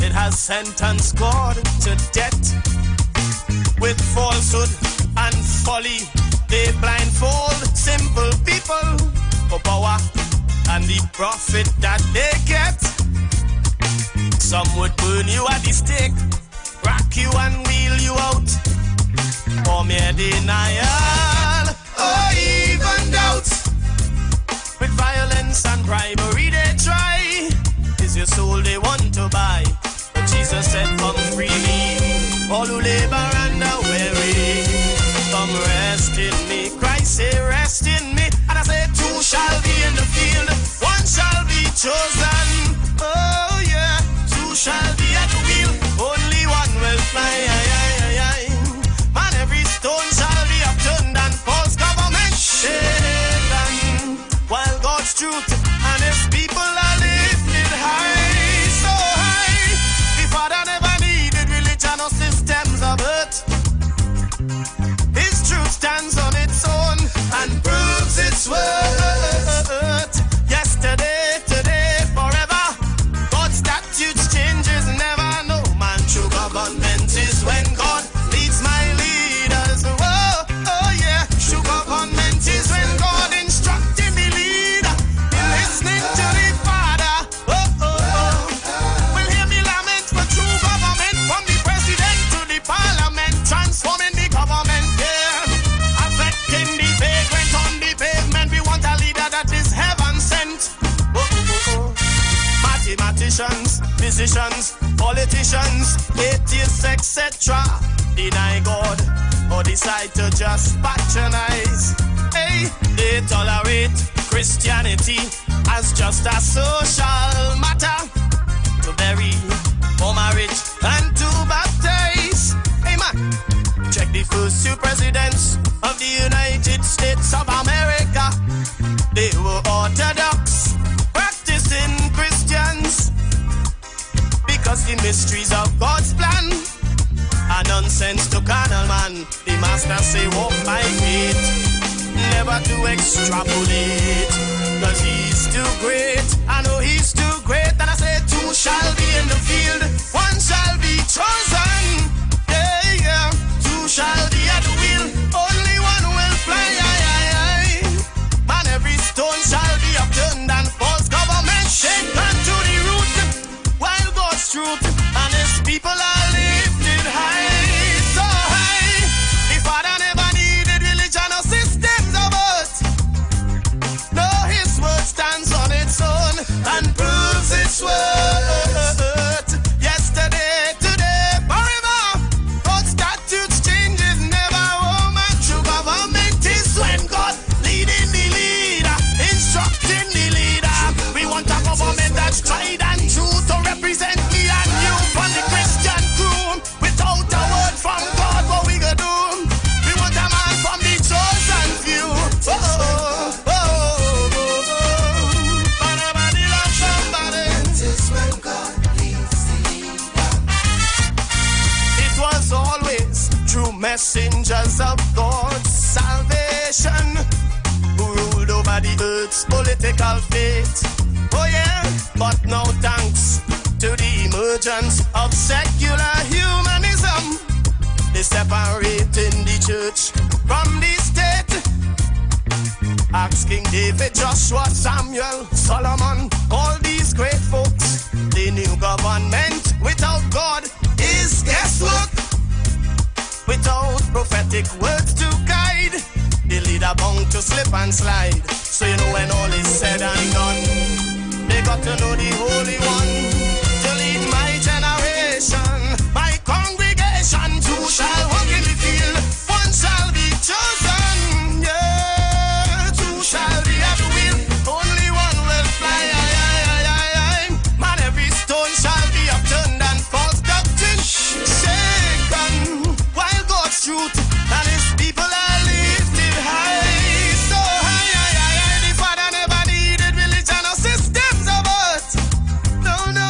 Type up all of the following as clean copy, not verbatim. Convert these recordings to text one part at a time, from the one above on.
It has sentenced God to death. With falsehood and folly, they blindfold simple people for power and the profit that they get. Some would burn you at the stake, rock you and wheel you out for mere denial or even doubt. With violence and bribery they try, is your soul they want to buy. But Jesus said, come freely, all who labor and are weary, come rest in me. Christ say, rest in me. And I say, two shall be in the field, one shall be chosen. Oh yeah, two shall be at the wheel, only one will fly. Man, every stone shall be upturned and false government shaken, while God's truth and his people are lifted high, so high. The Father never needed religion or systems of earth. His truth stands on its own and proves its worth. Yesterday, today, forever. God's statutes changes never. No man true government is when God leads my leaders. Oh, oh yeah, true government is when God instructing the leader, listening to the Father. Oh, oh, oh. Will hear me lament for true government, from the president to the parliament, transforming the government, yeah, affecting the vagrant on the pavement. We want a leader that is heaven sent. Oh, oh, oh, oh. Mathematicians, physicians, politicians, atheists, etc. deny God or decide to just patronize. Hey, they tolerate Christianity as just a social matter, to bury, for marriage, and to baptize. Hey man, check the first two presidents of the United States of America. They were Orthodox, practicing Christians, because the mysteries of God's plan are nonsense to carnal man. The master say walk by faith, never to extrapolate, cause he's too great. I know he's too great. And I say two shall be in the field, one shall be chosen. Yeah, yeah. Two shall be at the wheel, only one will fly. Man, every stone shall be upturned and false government shaken to the root, while God's truth and his people are lifted high, so high. The Father never needed religion or systems of earth. No, his word stands on its own and proves its worth. Yesterday, today, forever. God's statutes changes never. Oh man, true government is when God leading the leader, instructing the leader. We want a government that's tried and true to represent me and you from the Christian crew. Without a word from God, what we gonna do? We want a man from the chosen few. Oh, oh, oh, oh, oh. Somebody love somebody. This is when God leads the leader. It was always true messengers of God's salvation who ruled over the earth's political fate. Oh yeah, but now thanks to the emergence of secular humanism, they separating the church from the state. Ask King David, Joshua, Samuel, Solomon, all these great folks. The new government without God is guesswork. Without prophetic words to guide, the leader bound to slip and slide. So you know when all is said and done, they got to know the Holy One to lead my generation, my congregation. Two shall walk in the field, one shall be chosen. Yeah, two shall be at the wheel, only one will fly. Man, every stone shall be upturned and false doctrine shaken, while God's truth and his people are lifted high, so high. The Father never needed religion or systems of earth. No, no.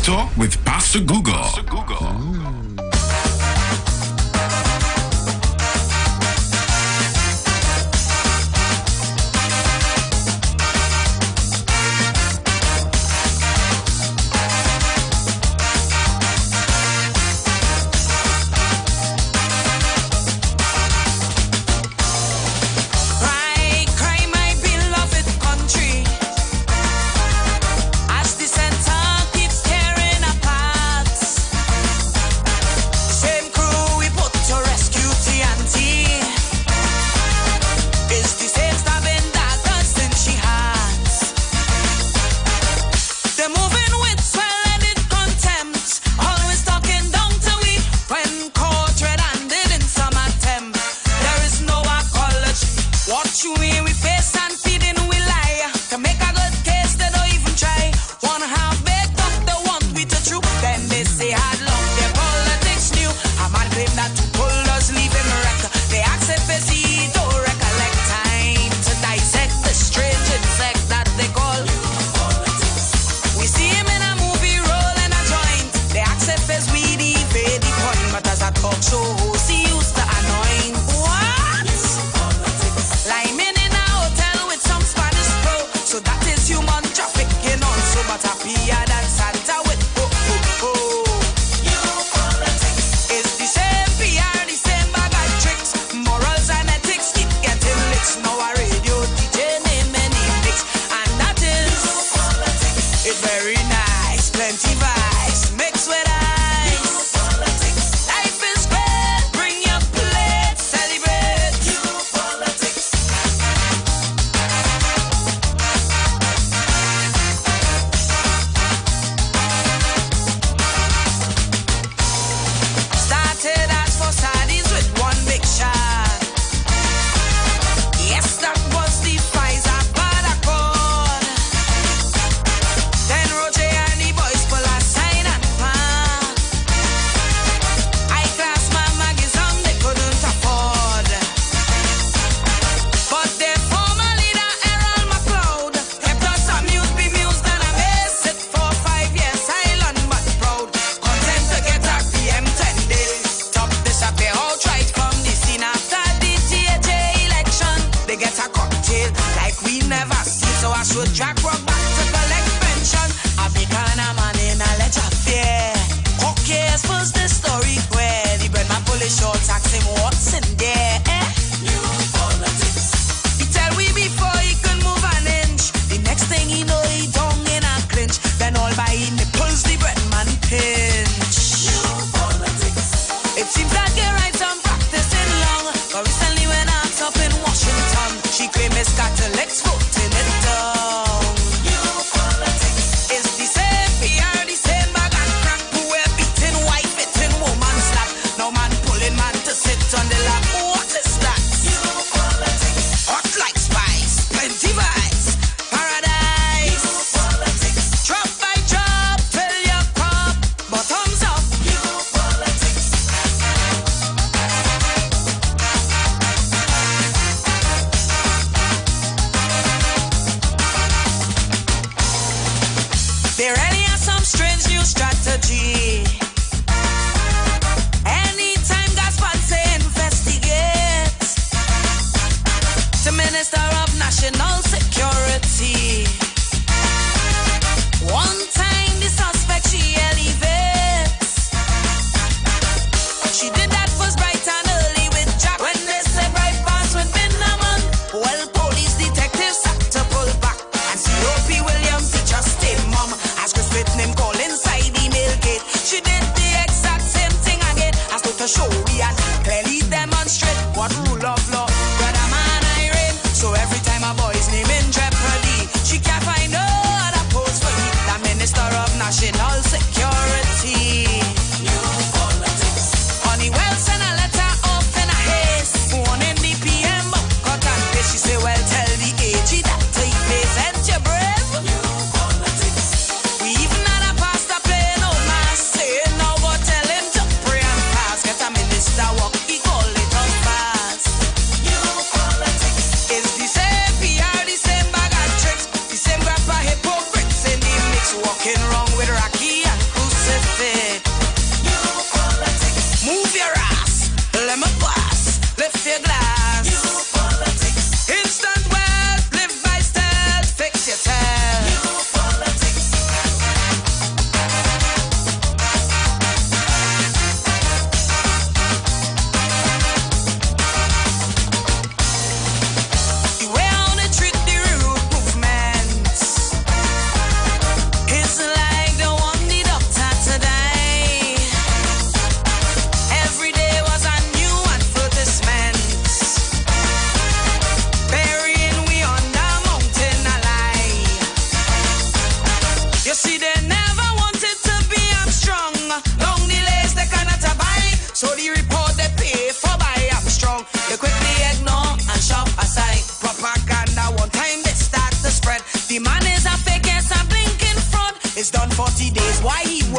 Pastor with Pastor Google.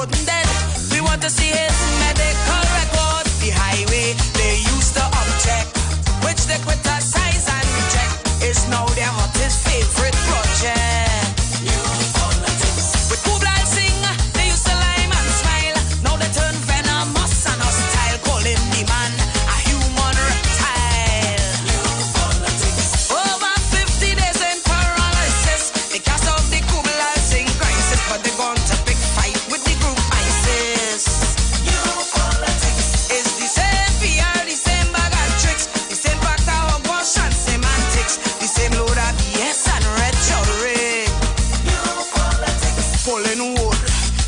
couldn't dead. We want to see his medical record. The highway they used to object, which they criticize and reject, is now their hottest favorite project. New politics. With Kublai Singh, they used to lime and smile. Now they turn venomous and hostile, calling the man a human reptile. New politics. Over 50 days in paralysis, they cast off the Kublai Singh crisis, but they gone to big fight with the group ISIS. New politics. It's the same PR, the same bag of tricks, the same pact of hogwash and semantics, the same load of BS and rhetoric. New politics. Pulling wood,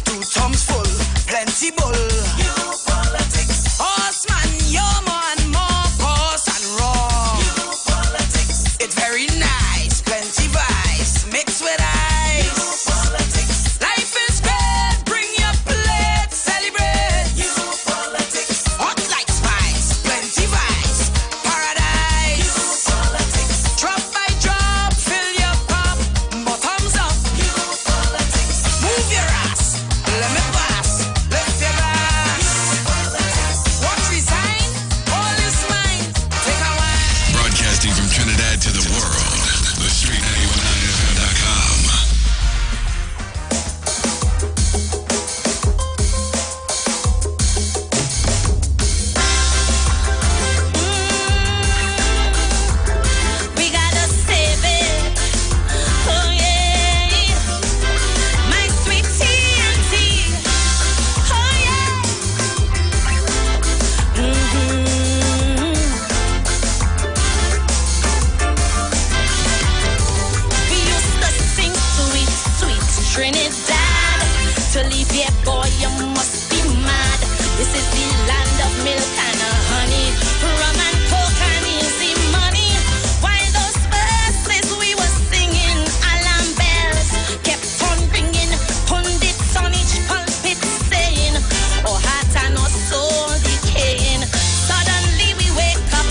2 thumbs full, plenty bull. New politics. Horseman, you're more and more coarse and raw. New politics. It's very nice, plenty vice, mixed with ice. New politics. Life is great, bring your plate, celebrate. New politics. Hot like spice, plenty vice, paradise. New politics. Drop by drop, fill your cup, bottoms up. New politics. Move your ass, let me pass, lift your glass. New politics. What resign? All is mine. Take a wine. Broadcasting from Trinidad to the world, the Street 919fm.com. We gotta save it. Oh yeah, my sweet TNT. Oh yeah. We used to sing sweet, sweet Trinidad. To leave here, boy, you must be mad. This is the land of milk and honey, rum and coke and easy money. While those verses we were singing, alarm bells kept on ringing. Pundits on each pulpit saying, "Oh, heart and our soul decaying." Suddenly we wake up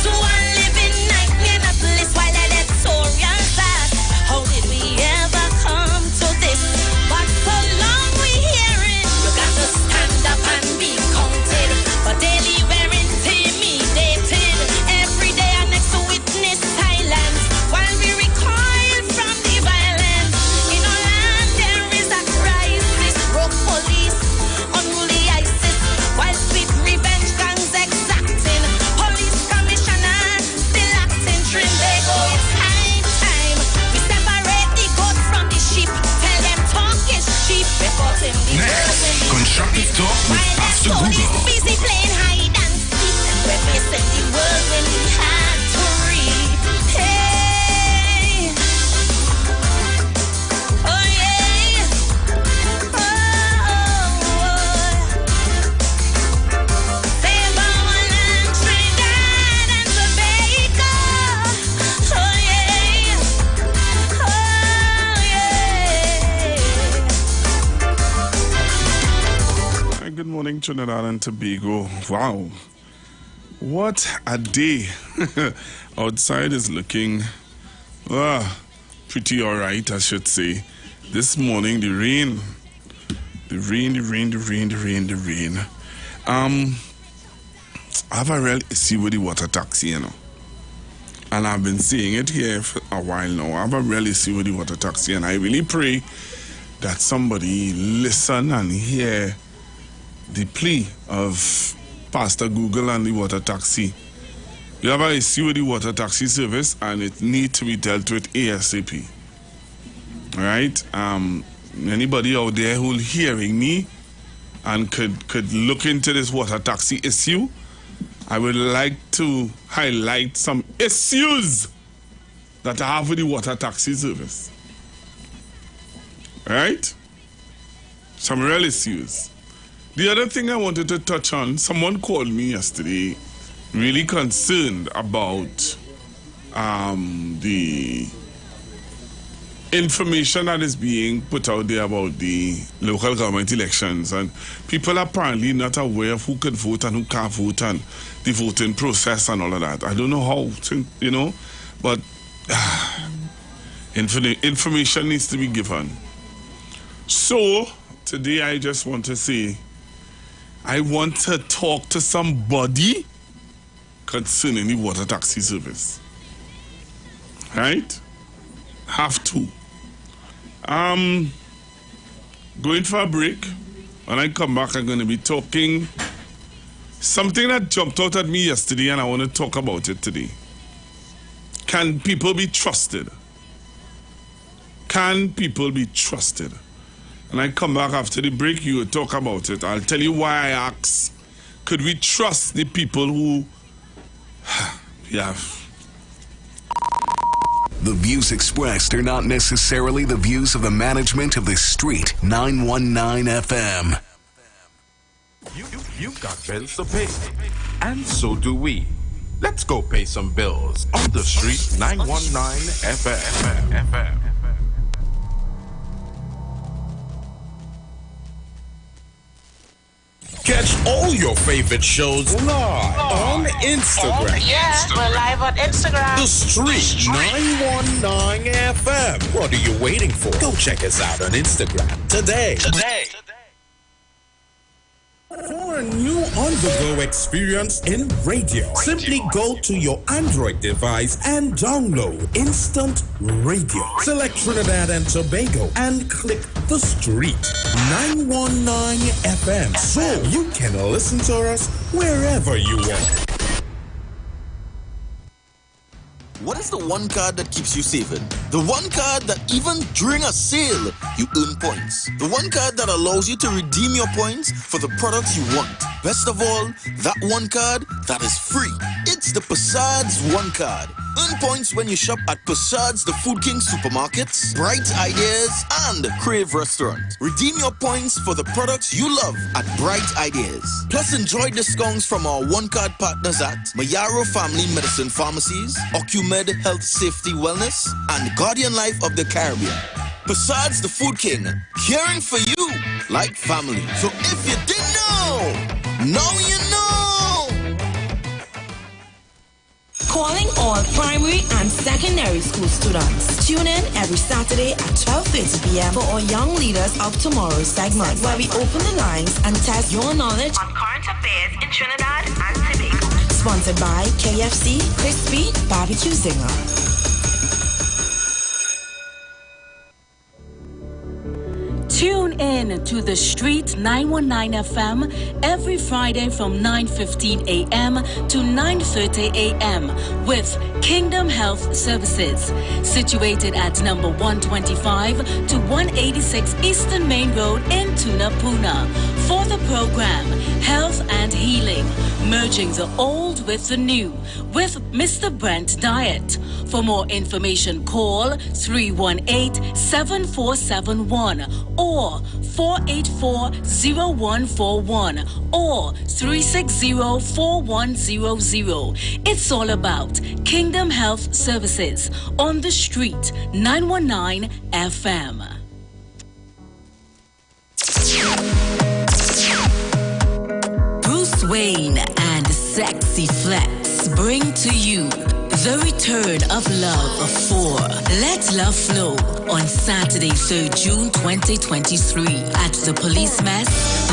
to a living nightmare of bliss while editorial fast. How did we ever come to this? But so long we hear it. You got to stand up and be counted. For daily we're intimidated. Every day our next witness silence while we recoil from the violence. In our land there is a crisis. Broke police, unruly ISIS, while sweet revenge gangs exacting. Police commissioner still acting Trinbago. It's high time we separate the goat from the sheep. Tell them talk is cheap. Reporting the Next, constructive talk with while Pastor the police Google. busy playing hide and seek. We're facing the world when we had to read. Hey, oh yeah, oh, save our land, Trinidad and Tobago. Oh yeah, oh yeah. Good morning, Trinidad and Tobago. Wow. What a day. Outside is looking pretty all right, I should say. This morning, the rain. I have a real issue with the water taxi, you know. And I've been saying it here for a while now. I have a real issue with the water taxi, and I really pray that somebody listen and hear the plea of Pastor Google and the water taxi. We have an issue with the water taxi service, and it needs to be dealt with ASAP. All right? Anybody out there who's hearing me and could look into this water taxi issue, I would like to highlight some issues that I have with the water taxi service. All right? Some real issues. The other thing I wanted to touch on, someone called me yesterday really concerned about the information that is being put out there about the local government elections, and people are apparently not aware of who can vote and who can't vote and the voting process and all of that. I don't know how to, but information needs to be given. So today I just want to say, I want to talk to somebody concerning the water taxi service. Right? Have to. Going for a break. When I come back, I'm going to be talking something that jumped out at me yesterday, and I want to talk about it today. Can people be trusted? Can people be trusted? And I come back after the break, you will talk about it. I'll tell you why I ask. Could we trust the people who... yeah. The views expressed are not necessarily the views of the management of the Street 919 FM. You've got bills to pay, and so do we. Let's go pay some bills on the Street 919 FM. Catch all your favorite shows live on Instagram. We're live on Instagram. The Street 919 FM. What are you waiting for? Go check us out on Instagram today. For a new on-the-go experience in radio, simply go to your Android device and download Instant Radio. Select Trinidad and Tobago and click the Street 919 FM so you can listen to us wherever you want. What is the one card that keeps you saving? The one card that even during a sale, you earn points. The one card that allows you to redeem your points for the products you want. Best of all, that one card that is free. It's the Passad's One Card. Earn points when you shop at Passad's The Food King Supermarkets, Bright Ideas, and Crave Restaurant. Redeem your points for the products you love at Bright Ideas. Plus, enjoy discounts from our one-card partners at Mayaro Family Medicine Pharmacies, OcuMed Health Safety Wellness, and Guardian Life of the Caribbean. Passad's The Food King, caring for you like family. So if you didn't know, now you know! Calling all primary and secondary school students. Tune in every Saturday at 12:30 p.m. for our Young Leaders of Tomorrow segment, where we open the lines and test your knowledge on current affairs in Trinidad and Tobago. Sponsored by KFC Crispy Barbecue Zinger. Tune in to the Street 919 FM every Friday from 9:15 a.m. to 9:30 a.m. with Kingdom Health Services, situated at number 125 to 186 Eastern Main Road in Tunapuna. For the program, Health and Healing, merging the old with the new, with Mr. Brent Diet. For more information, call 318-7471 or 484-0141 or 360-4100. It's all about Kingdom Health Services on the Street 919 FM. Bruce Wayne and Sexy Flex bring to you the return of love for Let Love Flow on Saturday, 3rd June 2023 at the Police Mess,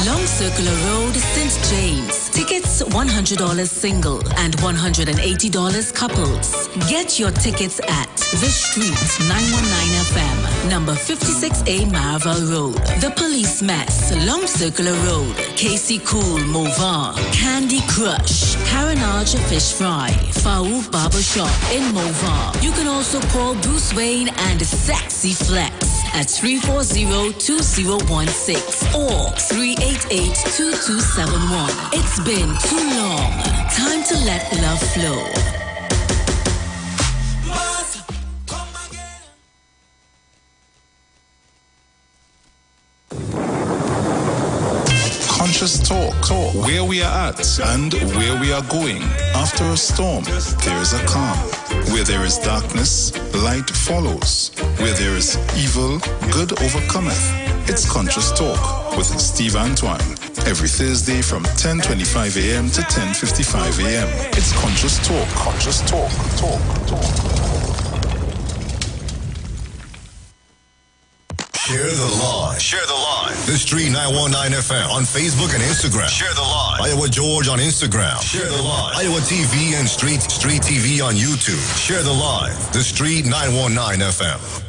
Long Circular Road, St. James. Tickets $100 single and $180 couples. Get your tickets at The Street 919 FM, number 56A Marvel Road. The Police Mess, Long Circular Road, Casey Cool, Movar, Candy Crush, Carenage Fish Fry, Faouk Barbershop in Movar. You can also call Bruce Wayne and Sexy Flex at 340-2016 or 388-2271. It's been too long. Time to let love flow. Conscious talk, where we are at and where we are going. After a storm, there is a calm. Where there is darkness, light follows. Where there is evil, good overcometh. It's Conscious Talk with Steve Antoine. Every Thursday from 10:25 a.m. to 10:55 a.m. It's Conscious Talk. Conscious Talk. Talk. Share the live. Share the live. The Street 919 FM on Facebook and Instagram. Share the live. Iowa George on Instagram. Share the live. Iowa TV and Street TV on YouTube. Share the live. The Street 919 FM.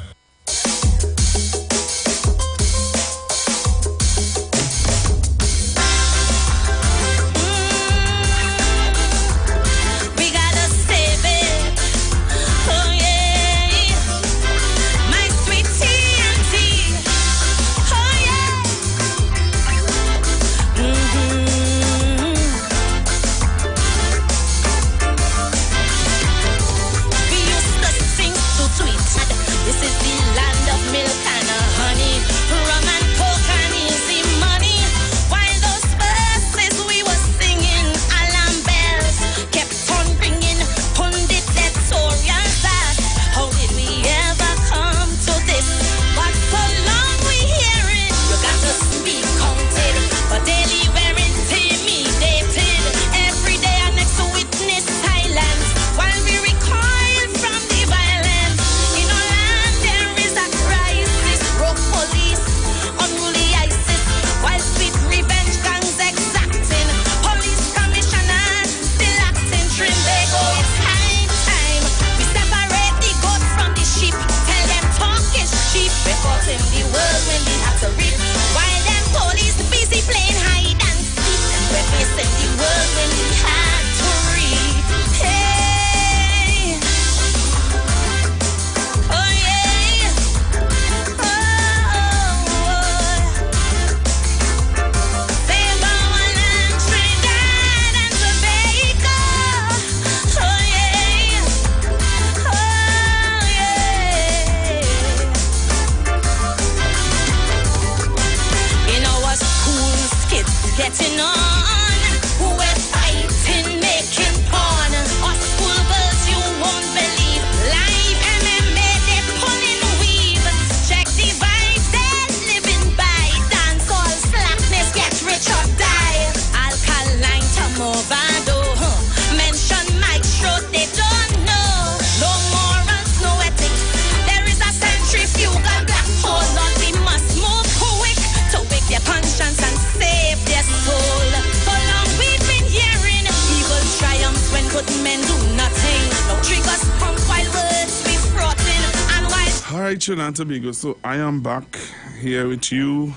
Trinidad and Tobago. So I am back here with you,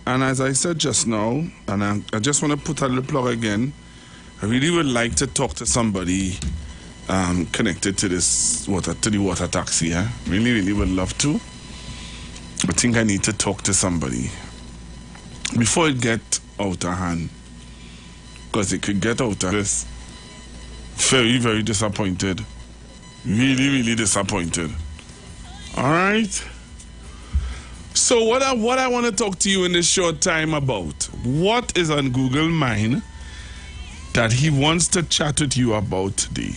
and as I said just now, and I just want to put a little plug again. I really would like to talk to somebody connected to this the water taxi. Really would love to. I think I need to talk to somebody before it get out of hand, because it could get out of this. Very disappointed. Really disappointed. All right. So what I want to talk to you in this short time about, what is on Google's mind that he wants to chat with you about today.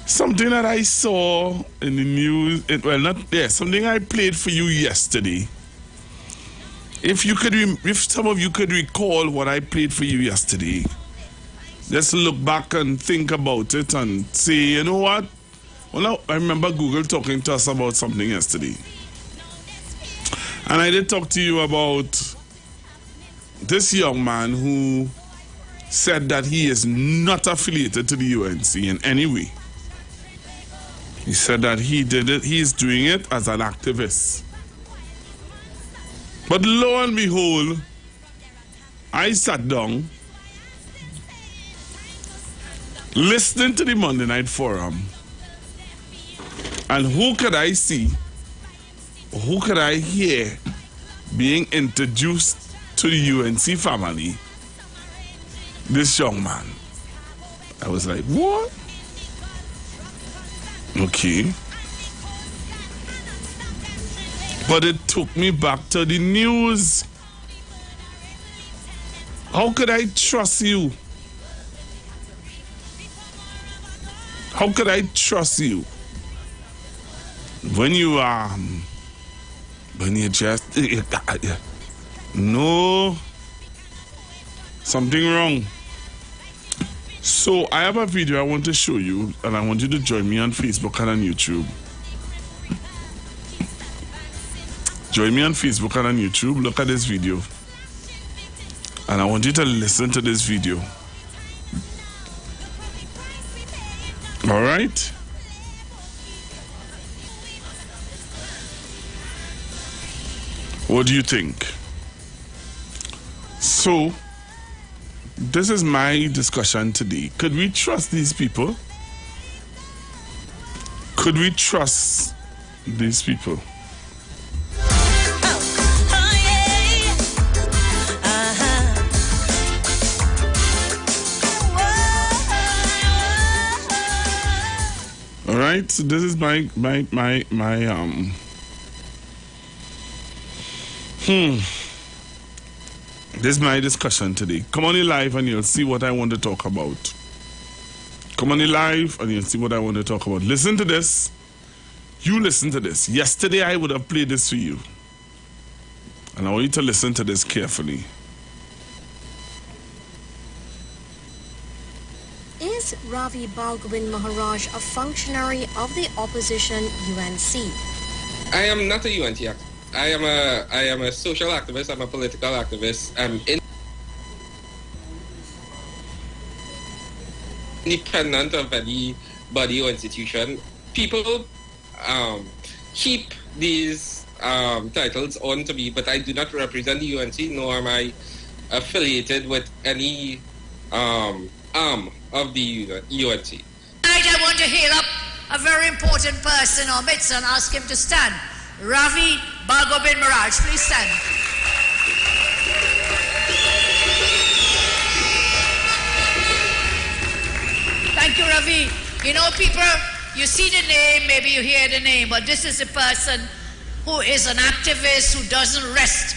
Something that I saw in the news, something I played for you yesterday. If some of you could recall what I played for you yesterday, let's look back and think about it and say, you know what? Well, I remember Google talking to us about something yesterday. And I did talk to you about this young man who said that he is not affiliated to the UNC in any way. He said that he's doing it as an activist. But lo and behold, I sat down listening to the Monday Night Forum. And who could I see, who could I hear being introduced to the UNC family? This young man. I was like, what? Okay. But it took me back to the news. How could I trust you? How could I trust you? When you just no, something wrong. So I have a video I want to show you, and I want you to join me on Facebook and on YouTube. Join me on Facebook and on YouTube. Look at this video. And I want you to listen to this video. All right? What do you think? So, this is my discussion today. Could we trust these people? Could we trust these people? All right, so this is my This is my discussion today. Come on in live and you'll see what I want to talk about. Come on in live and you'll see what I want to talk about. Listen to this. You listen to this. Yesterday I would have played this for you. And I want you to listen to this carefully. Is Ravi Bhalgavin Maharaj a functionary of the opposition UNC? I am not a UNC activist. I am a social activist. I'm a political activist. I'm independent of any body or institution. People keep these titles on to me, but I do not represent the UNC, nor am I affiliated with any arm of the UNC. Tonight I want to hail up a very important person in our midst and ask him to stand. Ravi Bhalgavin Maharaj, please stand. Thank you, Ravi. You know, people, you see the name, maybe you hear the name, but this is a person who is an activist who doesn't rest.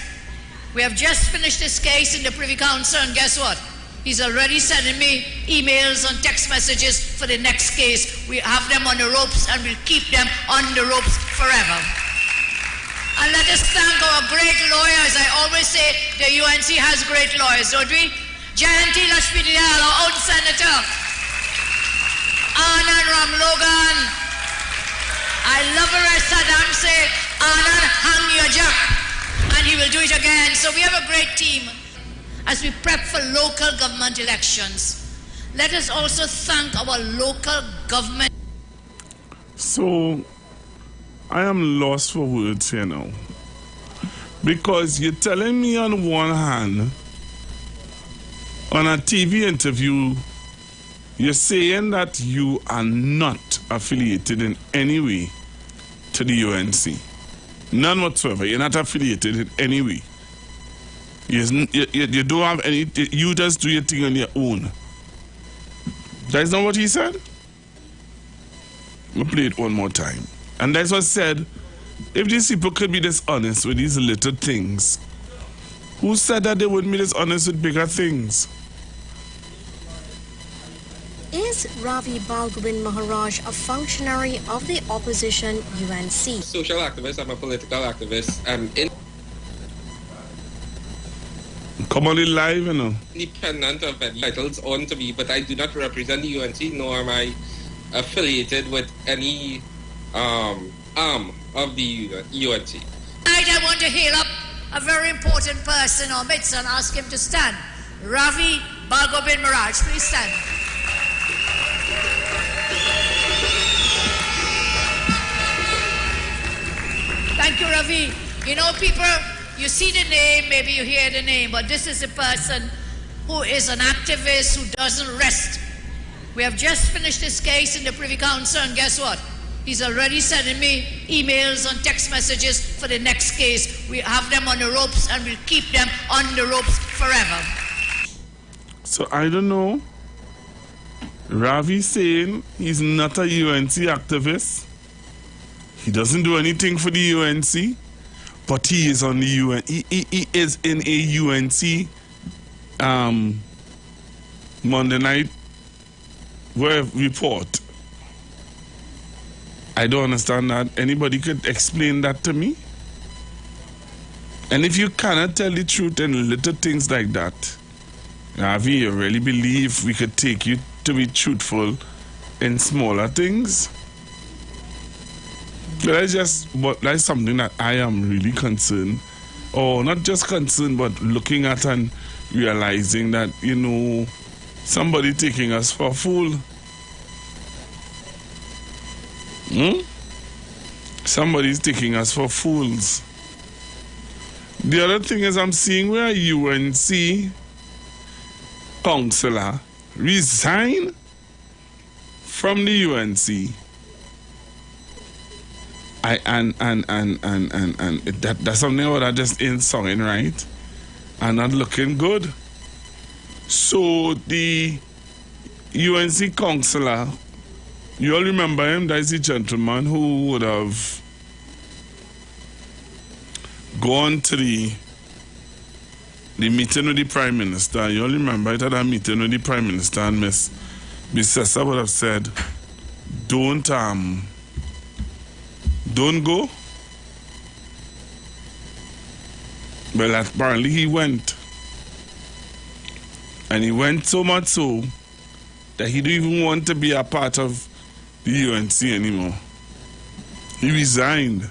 We have just finished this case in the Privy Council, and guess what? He's already sending me emails and text messages for the next case. We have them on the ropes and we'll keep them on the ropes forever. And let us thank our great lawyers. I always say the UNC has great lawyers, don't we? Jayanti Lakshmidiyal, our own senator. Anand Ramlogan. I love her as Saddam said, Anand hang your jack. And he will do it again. So we have a great team. As we prep for local government elections, let us also thank our local government. So, I am lost for words here now. Because you're telling me on one hand, on a TV interview, you're saying that you are not affiliated in any way to the UNC. None whatsoever. You're not affiliated in any way. You don't have any, you just do your thing on your own. That's not what he said? I'll play it one more time. And that's what said, if these people could be dishonest with these little things, who said that they wouldn't be dishonest with bigger things? Is Ravi Bhalgavin Maharaj a functionary of the opposition UNC? Social activist, I'm a political activist. Come on in live, you know. Independent of any titles on to me, but I do not represent the UNC, nor am I affiliated with any arm of the UNC. Tonight I want to hail up a very important person in our midst and ask him to stand. Ravi Bhalgavin Maharaj, please stand. Thank you, Ravi. You know, people, you see the name, maybe you hear the name, but this is a person who is an activist who doesn't rest. We have just finished this case in the Privy Council, and guess what? He's already sending me emails and text messages for the next case. We have them on the ropes and we'll keep them on the ropes forever. So I don't know. Ravi saying he's not a UNC activist. He doesn't do anything for the UNC, but he is on the UN. He is in a UNC Monday night report. I don't understand that. Anybody could explain that to me? And if you cannot tell the truth in little things like that, Ravi, you really believe we could take you to be truthful in smaller things? But that's something that I am really concerned, or not just concerned, but looking at and realizing that, you know, somebody taking us for a fool. Somebody's taking us for fools. The other thing is I'm seeing where UNC councillor resign from the UNC. That's something about that just ain't songing right and not looking good. So the UNC councillor, you all remember him? That's the gentleman who would have gone to the meeting with the Prime Minister. You all remember it at that meeting with the Prime Minister, and Miss Sessa would have said, don't go. Well, apparently he went. And he went so much so that he didn't even want to be a part of the UNC anymore. He resigned.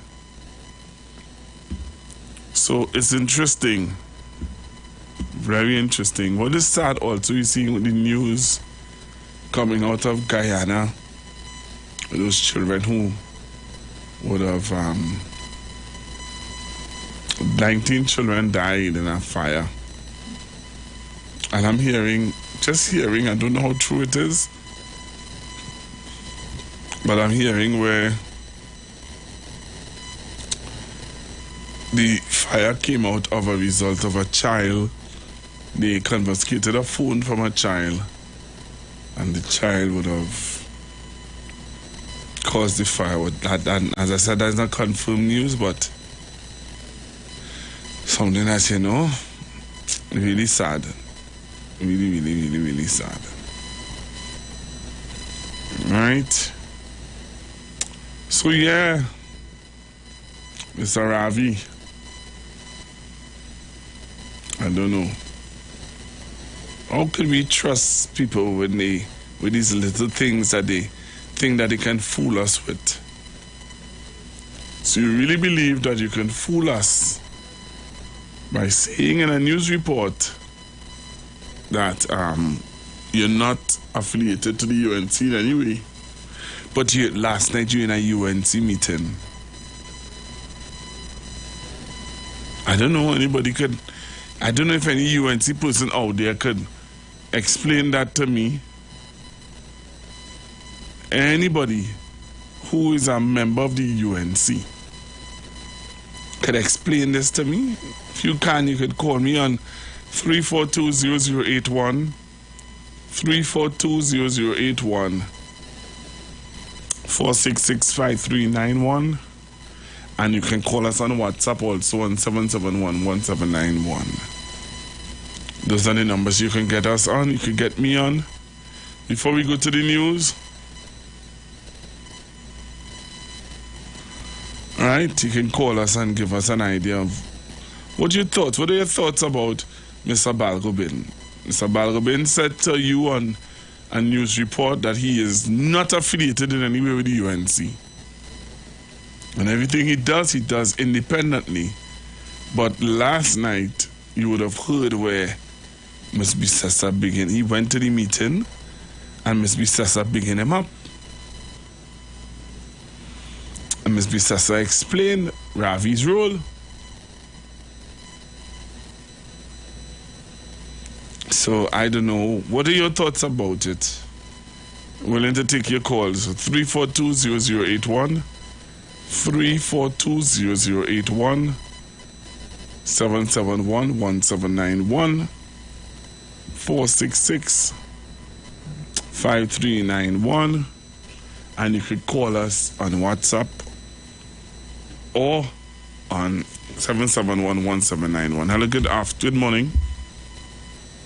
So it's interesting. Very interesting. What is sad also, you see with the news coming out of Guyana, those children who would have 19 children died in a fire. And I'm hearing, I don't know how true it is, but I'm hearing where the fire came out of a result of a child. They confiscated a phone from a child, and the child would have caused the fire. And as I said, that's not confirmed news, but something that's, you know, really sad. Really, really, really, really sad. Right? So, yeah, Mr. Ravi, I don't know. How can we trust people when with these little things that they think that they can fool us with? So you really believe that you can fool us by saying in a news report that you're not affiliated to the UNC in any way, but last night you were in a UNC meeting. I don't know I don't know if any UNC person out there could explain that to me. Anybody who is a member of the UNC could explain this to me. If you can, you could call me on 342-0081, 342-0081, 466-5391, and you can call us on WhatsApp also on 771-1791. Those are the numbers you can get us on. You can get me on. Before we go to the news, all right, you can call us and give us an idea of what you thought. What are your thoughts about Mr. Balgobin? Mr. Balgobin said to you on a news report that he is not affiliated in any way with the UNC. And everything he does independently. But last night, you would have heard where Ms. Bisessa he went to the meeting and Ms. Bisessa began him up. And Ms. Bisessa explained Ravi's role. So I don't know. What are your thoughts about it? Willing to take your calls. 342-0081, 342-0081, 771-1791, 466-5391, and you could call us on WhatsApp or on 771-1791. Hello, good morning.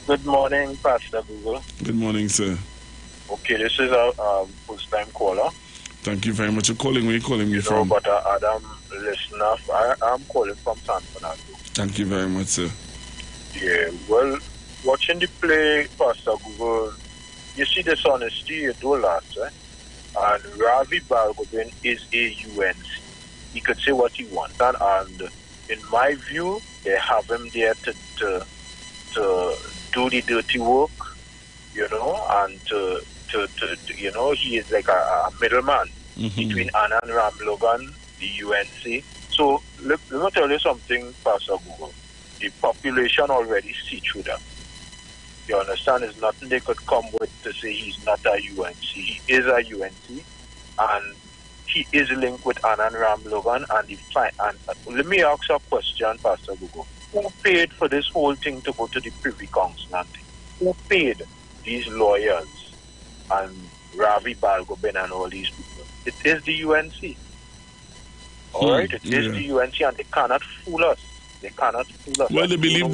Good morning, Pastor Google. Good morning, sir. Okay, this is a first-time caller. Thank you very much for calling. Where are you calling me from? But Adam, listener, I'm calling from San Fernando. Thank you very much, sir. Yeah, well, watching the play, Pastor Google, you see this honesty you do last, eh? And Ravi Balgobin is a UNC. he could say what he wants. And in my view, they have him there to do the dirty work, you know, and to you know, he is like a middleman between Anna and Ram Logan, the UNC. So let me tell you something, Pastor Google. The population already see through that. You understand? There's nothing they could come with to say he's not a UNC. He is a UNC, and he is linked with Anna and Ram Logan. And let me ask a question, Pastor Google. Who paid for this whole thing to go to the Privy Council? And who paid these lawyers and Ravi Balgobin and all these people? It is the UNC. All right, it is the UNC, and they cannot fool us. They cannot fool us. Well, they believe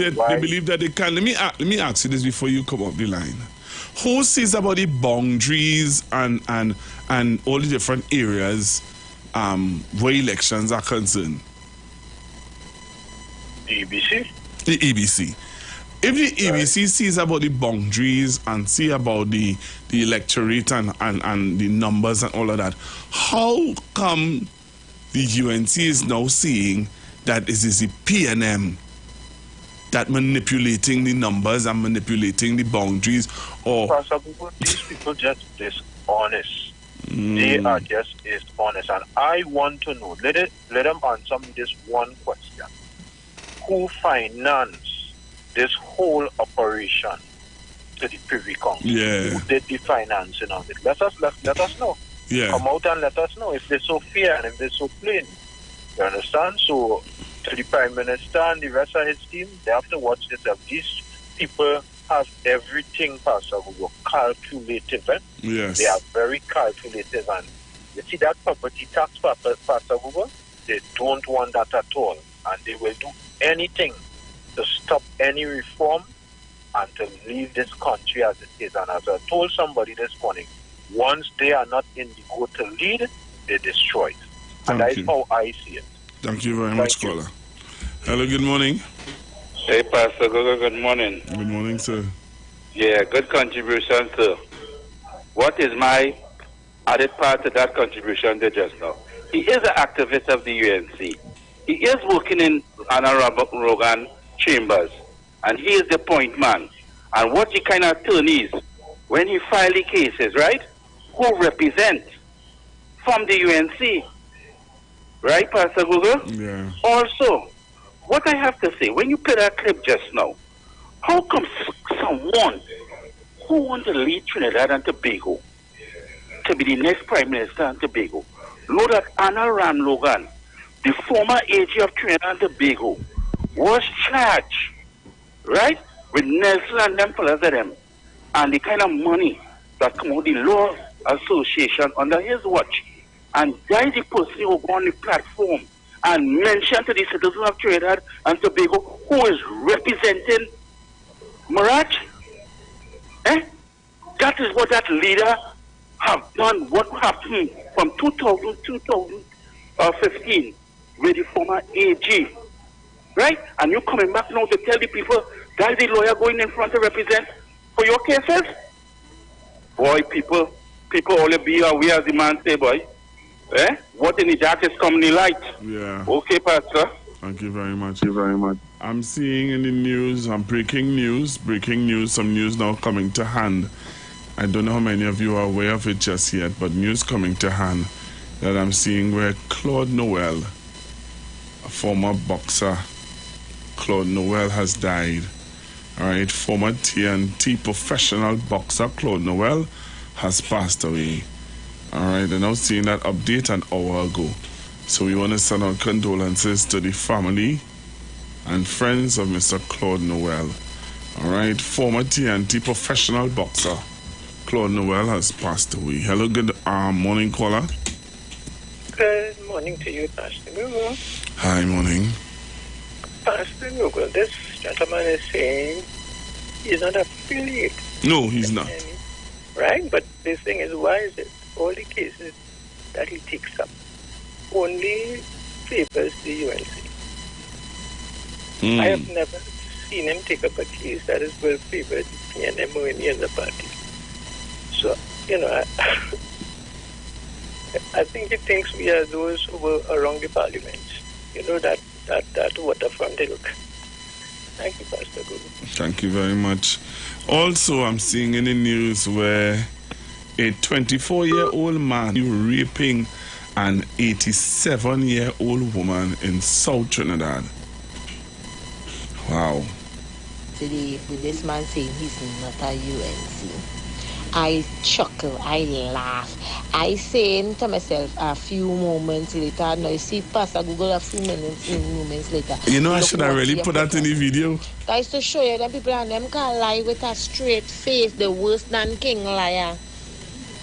that they can. Let me ask you this before you come up the line. Who says about the boundaries and all the different areas where elections are concerned? The EBC. The EBC. If the EBC sees about the boundaries and see about the electorate and the numbers and all of that, how come the UNC is now seeing that it is the PNM that manipulating the numbers and manipulating the boundaries? Or these people just dishonest. They are just dishonest. And I want to know, let them answer me this one question. Who financed this whole operation to the Privy Council? Yeah. Who did the financing of it? Let us know. Yeah. Come out and let us know if they're so fair and if they're so plain. You understand? So, to the Prime Minister and the rest of his team, they have to watch this up. These people have everything, Pastor Google, calculative. Yes. They are very calculative. And you see that property tax, Pastor Google, they don't want that at all. And they will do anything to stop any reform and to leave this country as it is. And as I told somebody this morning, once they are not in the go to lead, they destroy it. And that is how I see it. Thank you very much, caller. Hello, good morning. Hey, Pastor Gogo, good morning. Good morning, sir. Yeah, good contribution, sir. What is my added part to that contribution there just now? He is an activist of the UNC. He is working in Anna Rogan chambers, and he is the point man. And what he kind of turn is, when he file the cases, right, who represent from the UNC, right, Pastor Google? Yeah. Also, what I have to say, when you play that clip just now, how come someone who wants to lead Trinidad and Tobago to be the next Prime Minister in Tobago know that Anna Ram Logan, the former AG of Trinidad and Tobago, was charged, right, with Nelson and them fellas of them, and the kind of money that come out the Law Association under his watch. And that is the person who go on the platform and mention to the citizens of Trinidad and Tobago who is representing Mirage. That is what that leader have done. What happened from 2015 with the former AG, right? And you coming back now to tell the people that is the lawyer going in front to represent for your cases? Boy, people only be aware as the man say, boy. What in the dark is coming in light. Yeah. Okay, Pastor. Thank you very much. I'm seeing in the news, breaking news, some news now coming to hand. I don't know how many of you are aware of it just yet, but news coming to hand that I'm seeing where Claude Noel, a former boxer, Claude Noel has died. All right, former TNT professional boxer Claude Noel has passed away. All right, and I was seeing that update an hour ago. So we want to send our condolences to the family and friends of Mr. Claude Noel. All right, former TNT professional boxer Claude Noel has passed away. Hello, good morning, caller. Good morning to you, Pastor Google. Hi, morning. Pastor Google, this gentleman is saying he's not affiliated. No, he's not. Right? But the thing is, why is it all the cases that he takes up only favors the UNC? I have never seen him take up a case that is well favored PNM or any other party. So, I think he thinks we are those who were around the parliament. You know, that waterfront ilk. Thank you, Pastor Guru. Thank you very much. Also, I'm seeing in the news where a 24-year-old man raping an 87-year-old woman in South Trinidad. Wow. Today, with this man saying he's not a UNC, I chuckle, I laugh. I saying to myself a few moments later, now you see Pastor Google a few moments later. You know, I should have really put that in the video. Guys, to show you that people and them can lie with a straight face, the worse than king liar.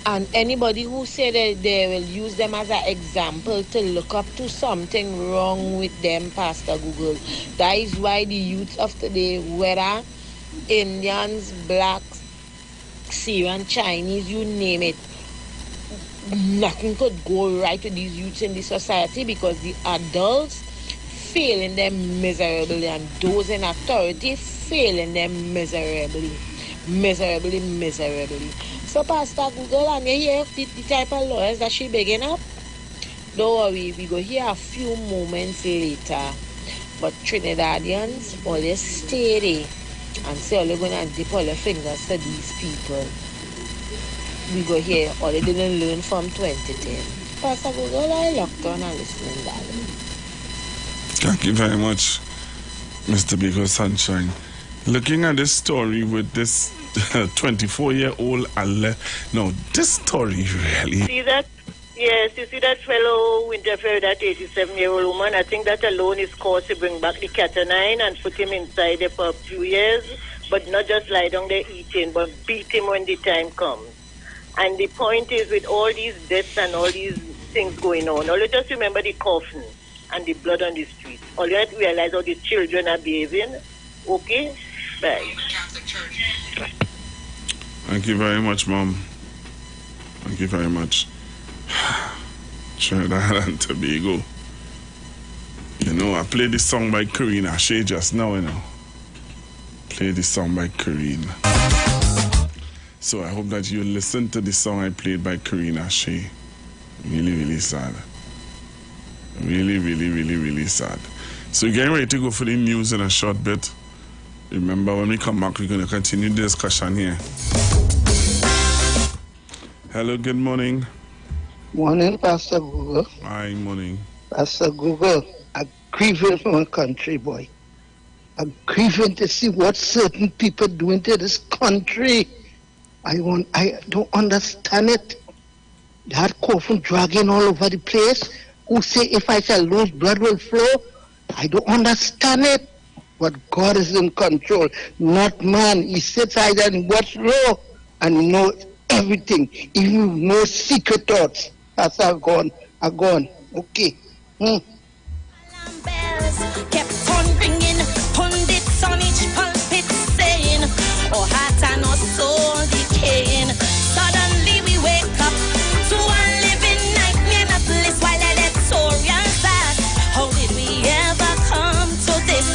And anybody who say that they will use them as an example to look up to something wrong with them, Pastor Google. That is why the youth of today, whether Indians, blacks, Syrian, Chinese, you name it, nothing could go right with these youths in this society because the adults failing them miserably and those in authority failing them miserably. So Pastor Google, and you hear the type of lawyers that she begging up? Don't worry, we go hear a few moments later. But Trinidadians, always stay there and say all they're going to dip all their fingers to these people. We go here, all they didn't learn from 2010. Pastor Google, I locked on and listening, darling. Thank you very much, Mr. Biko Sunshine. Looking at this story with this 24-year-old no, this story really... See that? Yes, you see that fellow who interfered with that 87-year-old woman? I think that alone is cause to bring back the cat and nine and put him inside there for a few years, but not just lie down there eating, but beat him when the time comes. And the point is, with all these deaths and all these things going on, all you just remember the coffin and the blood on the street. All you have to realize how the children are behaving. Okay? Bye. Thank you very much, Mom. Thank you very much. Trinidad and Tobago. You know, I played this song by Karina Shea just now, you know. Played this song by Karina. So I hope that you listen to the song I played by Karina Shea. Really, really sad. Really, really, really, really sad. So we're getting ready to go for the news in a short bit. Remember, when we come back, we're going to continue the discussion here. Hello, good morning. Morning, Pastor Google. Hi, morning. Pastor Google, I'm grieving for my country, boy. I'm grieving to see what certain people doing to this country. I don't understand it. That coffin dragging all over the place. Who say if I shall lose, blood will flow? I don't understand it. But God is in control, not man. He sits high and watch low and knows everything. Even no secret thoughts. That's are gone. Okay. Bells kept on ringing, pundits on each pulpit saying, "Oh, heart and our soul decaying." Suddenly we wake up to a living nightmare, a bliss while electorials ask, how did we ever come to this?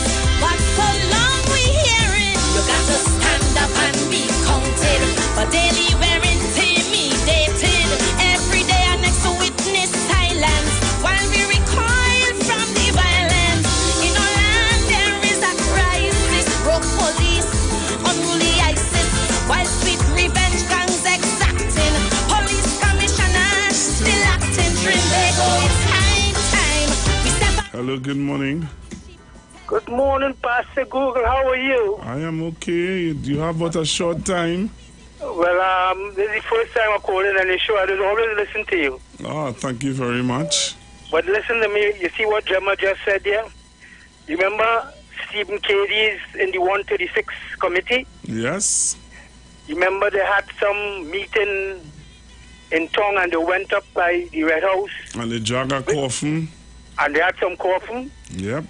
What so long we hearing? You got to stand up and be counted, but daily we're intimidated. Every day our next witness silence while we recoil from the violence. In our land there is a crisis, broke police, unruly ISIS, while sweet revenge gangs exacting. Police commissioners still acting Trinbago. It's high time we step up. Hello, good morning. Good morning, Pastor Google. How are you? I am okay. Do you have but a short time? Well, this is the first time I'm calling on the show. I don't always listen to you. Oh, thank you very much. But listen to me. You see what Gemma just said there? You remember Stephen Cady's in the 136 committee? Yes. You remember they had some meeting in Tong and they went up by the Red House? And the Jagger coffin. And they had some coffin? Yep.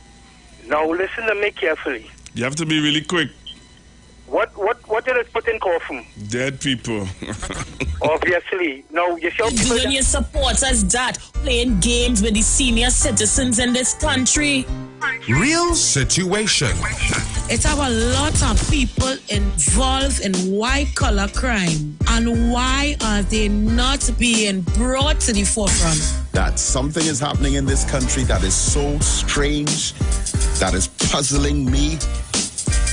Now listen to me carefully. You have to be really quick. What did it put in coffin? Dead people. Obviously. Now, you see how people... Doing your supporters that playing games with the senior citizens in this country. Real situation. It's our lot of people involved in white-collar crime. And why are they not being brought to the forefront? That something is happening in this country that is so strange, that is puzzling me.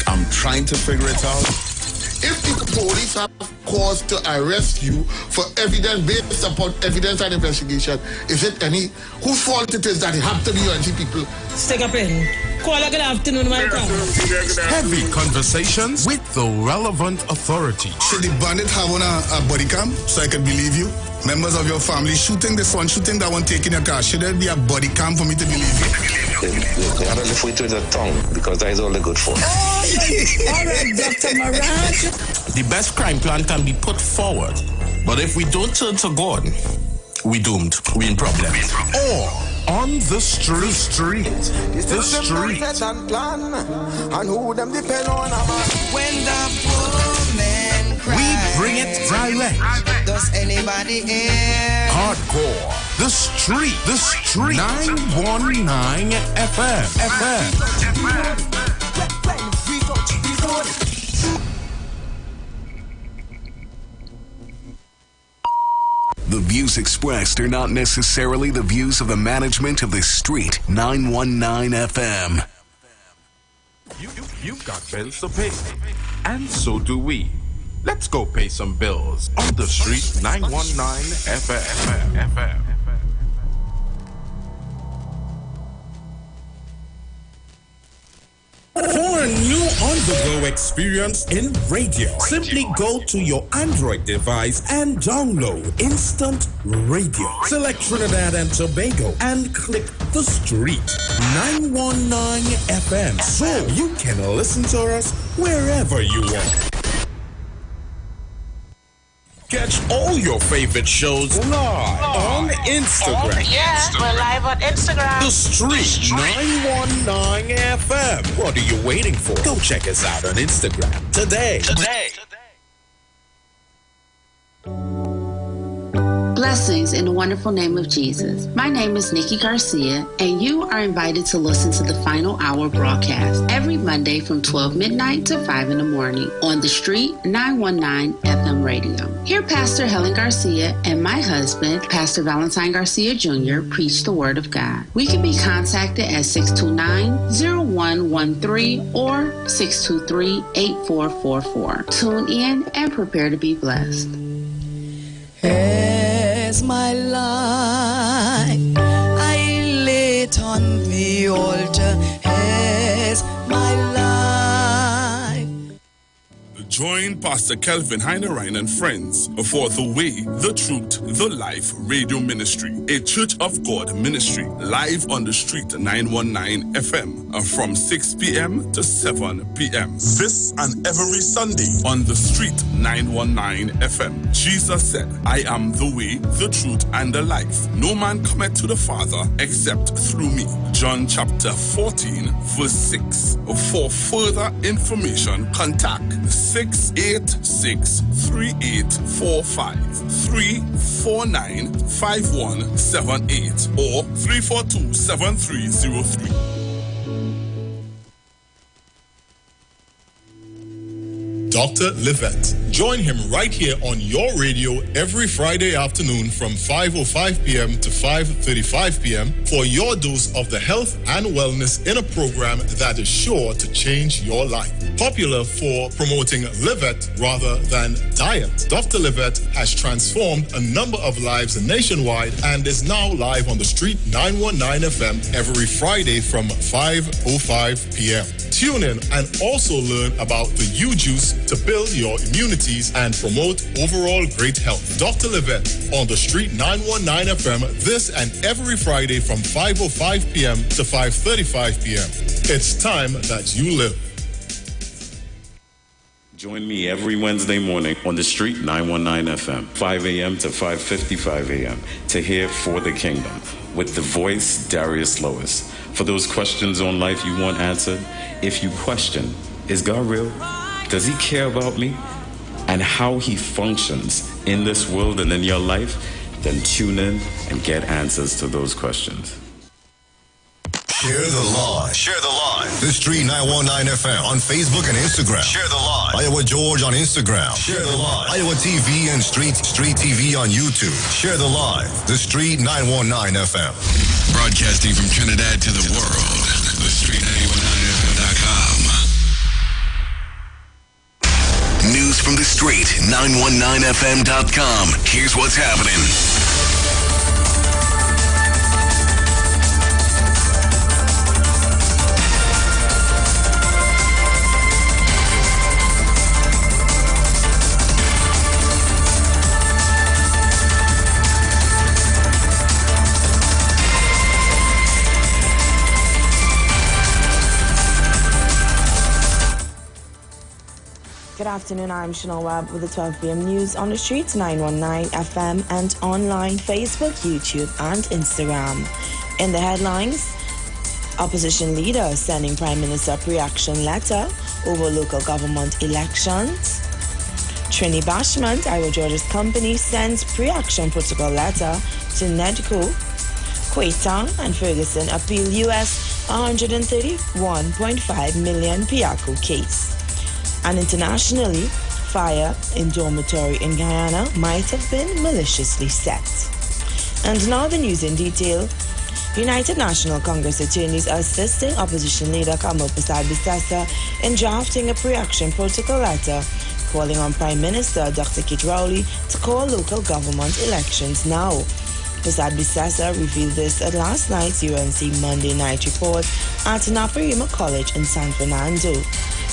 I'm trying to figure it out. If the police have cause to arrest you for evidence based upon evidence and investigation, is it whose fault it is that it have to be UNC people? Stick up in. Call a good afternoon, my friend. Heavy conversations with the relevant authority. Should the bandit have on a body cam so I can believe you? Members of your family shooting this one, shooting that one, taking your car. Should there be a body cam for me to believe you? They have to live with the tongue because that is all the good for. All right, Dr. Mirage. The best crime plan can be put forward, but if we don't turn to God, we doomed. We in problems. Or on the street. The street. And who them depend on when the poor man cries. We bring it direct. Does anybody hear? Hardcore. The street. 919 FM. The views expressed are not necessarily the views of the management of the Street 919 FM. You've got bills to pay, and so do we. Let's go pay some bills on the Street 919 FM. For a new on-the-go experience in radio, simply go to your Android device and download Instant Radio. Select Trinidad and Tobago and click the Street 919 FM so you can listen to us wherever you want. Catch all your favorite shows live on Instagram. Oh, yeah, we're live on Instagram. The Street 919 FM. What are you waiting for? Go check us out on Instagram today. Blessings in the wonderful name of Jesus. My name is Nikki Garcia, and you are invited to listen to the Final Hour broadcast every Monday from 12 midnight to 5 in the morning on the Street 919 FM radio. Here, Pastor Helen Garcia and my husband, Pastor Valentine Garcia Jr., preach the Word of God. We can be contacted at 629-0113 or 623-8444. Tune in and prepare to be blessed. As my life I lay it on the altar, as my life. Join Pastor Kelvin Heinerine and friends for The Way, The Truth, The Life Radio Ministry, a Church of God ministry, live on the Street 919 FM from 6 p.m. to 7 p.m. This and every Sunday on the Street 919 FM. Jesus said, I am the way, the truth, and the life. No man cometh to the Father except through me. John chapter 14, verse 6. For further information, contact 686-3845, 349-5178, or 342-7303. Dr. Livette. Join him right here on your radio every Friday afternoon from 5:05 p.m. to 5:35 p.m. for your dose of the health and wellness in a program that is sure to change your life. Popular for promoting Livette rather than diet, Dr. Livette has transformed a number of lives nationwide and is now live on the Street 919 FM every Friday from 5:05 p.m. Tune in and also learn about the U-Juice to build your immunities and promote overall great health. Dr. Livette on the Street 919 FM this and every Friday from 5:05 p.m. to 5:35 p.m. It's time that you live. Join me every Wednesday morning on the Street 919 FM, 5 a.m. to 5:55 a.m. to hear For the Kingdom with the voice Darius Lois. For those questions on life you want answered, if you question, is God real? Does he care about me? And how he functions in this world and in your life? Then tune in and get answers to those questions. Share the live. Share the live. The Street 919 FM on Facebook and Instagram. Share the live. Iowa George on Instagram. Share the live. Iowa TV and Street TV on YouTube. Share the live. The Street 919 FM. Broadcasting from Trinidad to the world. The Street 919FM.com. News from the street, 919fm.com. Here's what's happening. Good afternoon, I'm Chanel Webb with the 12 p.m. news on the streets, 919 FM and online, Facebook, YouTube and Instagram. In the headlines, opposition leader sending Prime Minister pre-action letter over local government elections. Trini Bashment, Iwer George's company, sends pre-action protocol letter to NEDCO. Quaitang and Ferguson appeal US $131.5 million Piaco case. And internationally, fire in dormitory in Guyana might have been maliciously set. And now the news in detail. United National Congress attorneys are assisting opposition leader Kamal Prasad-Bissessar in drafting a pre-action protocol letter calling on Prime Minister Dr. Kit Rowley to call local government elections now. Prasad-Bissessar revealed this at last night's UNC Monday night report at Naparima College in San Fernando.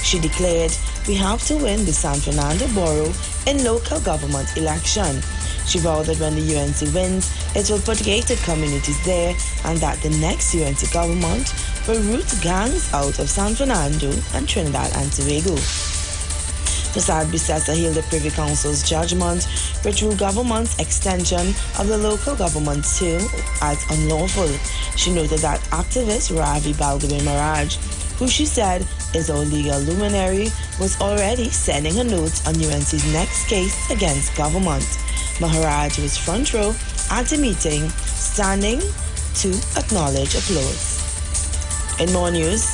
She declared, "We have to win the San Fernando Borough in local government election." She vowed that when the UNC wins, it will put gated communities there and that the next UNC government will root gangs out of San Fernando and Trinidad and Tobago. Prasad-Bissessar hailed the Privy Council's judgment, which ruled government's extension of the local government term as unlawful. She noted that activist Ravi Balgobin Maharaj, who she said is our legal luminary, was already sending a note on UNC's next case against government. Maharaj was front row at the meeting, standing to acknowledge applause. In more news,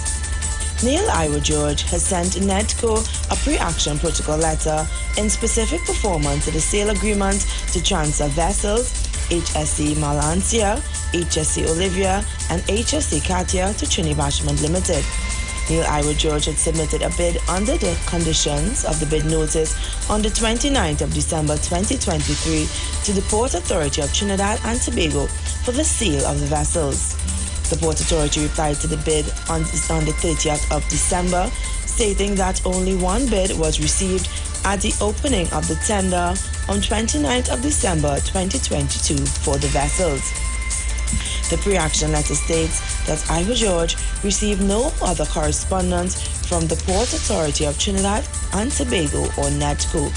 Neil Iwer George has sent NEDCO a pre-action protocol letter in specific performance of the sale agreement to transfer vessels HSC Malancia, HSC Olivia, and HSC Katia to Trini Bashment Limited. Neil Iwer George had submitted a bid under the conditions of the bid notice on the 29th of December 2023 to the Port Authority of Trinidad and Tobago for the sale of the vessels. The Port Authority replied to the bid on the 30th of December, stating that only one bid was received at the opening of the tender on 29th of December 2022 for the vessels. The pre-action letter states that Iwer George received no other correspondence from the Port Authority of Trinidad and Tobago or NEDCO.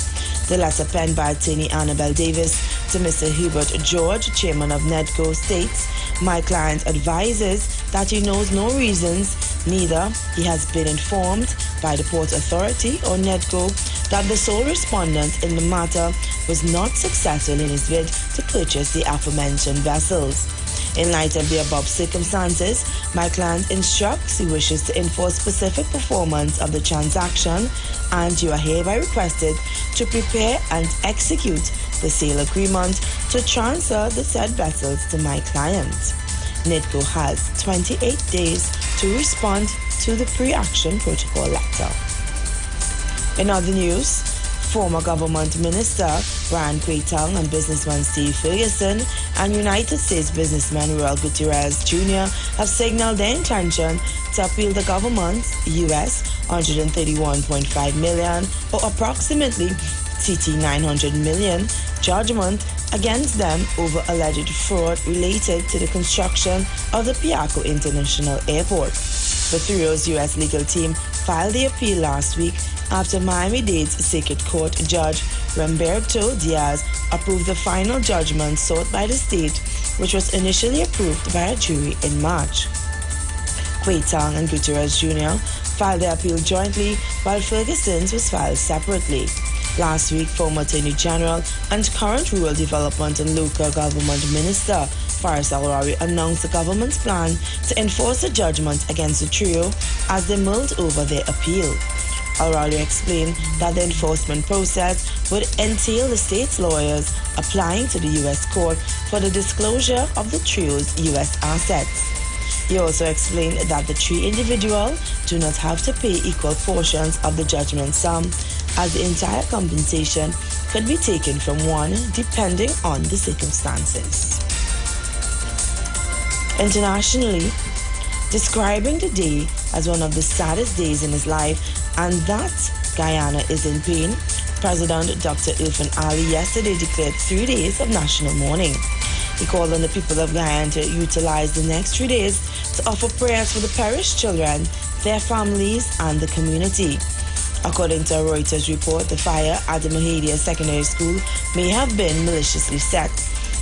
The letter penned by attorney Annabelle Davis to Mr. Hubert George, chairman of NEDCO, states, "My client advises that he knows no reasons, neither he has been informed by the Port Authority or NEDCO that the sole respondent in the matter was not successful in his bid to purchase the aforementioned vessels. In light of the above circumstances, my client instructs he wishes to enforce specific performance of the transaction, and you are hereby requested to prepare and execute the sale agreement to transfer the said vessels to my client." NEDCO has 28 days to respond to the pre-action protocol letter. In other news, former government minister Brian Quaitang and businessman Steve Ferguson and United States businessman Roel Gutierrez Jr. have signaled their intention to appeal the government's US $131.5 million or approximately TT 900 million judgment against them over alleged fraud related to the construction of the Piaco International Airport. The Thrio's U.S. legal team filed the appeal last week after Miami-Dade's Circuit Court Judge Ramberto Diaz approved the final judgment sought by the state, which was initially approved by a jury in March. Quaitang and Gutierrez Jr. filed their appeal jointly, while Ferguson's was filed separately. Last week, former Attorney General and current Rural Development and Local Government Minister Faris Al-Rawi announced the government's plan to enforce a judgment against the trio as they mulled over their appeal. Al-Rawi explained that the enforcement process would entail the state's lawyers applying to the U.S. court for the disclosure of the trio's U.S. assets. He also explained that the three individuals do not have to pay equal portions of the judgment sum, as the entire compensation could be taken from one depending on the circumstances. Internationally, describing the day as one of the saddest days in his life and that Guyana is in pain, President Dr. Irfan Ali yesterday declared 3 days of national mourning. He called on the people of Guyana to utilize the next 3 days to offer prayers for the perished children, their families, and the community. According to a Reuters report, the fire at the Mahadia Secondary School may have been maliciously set.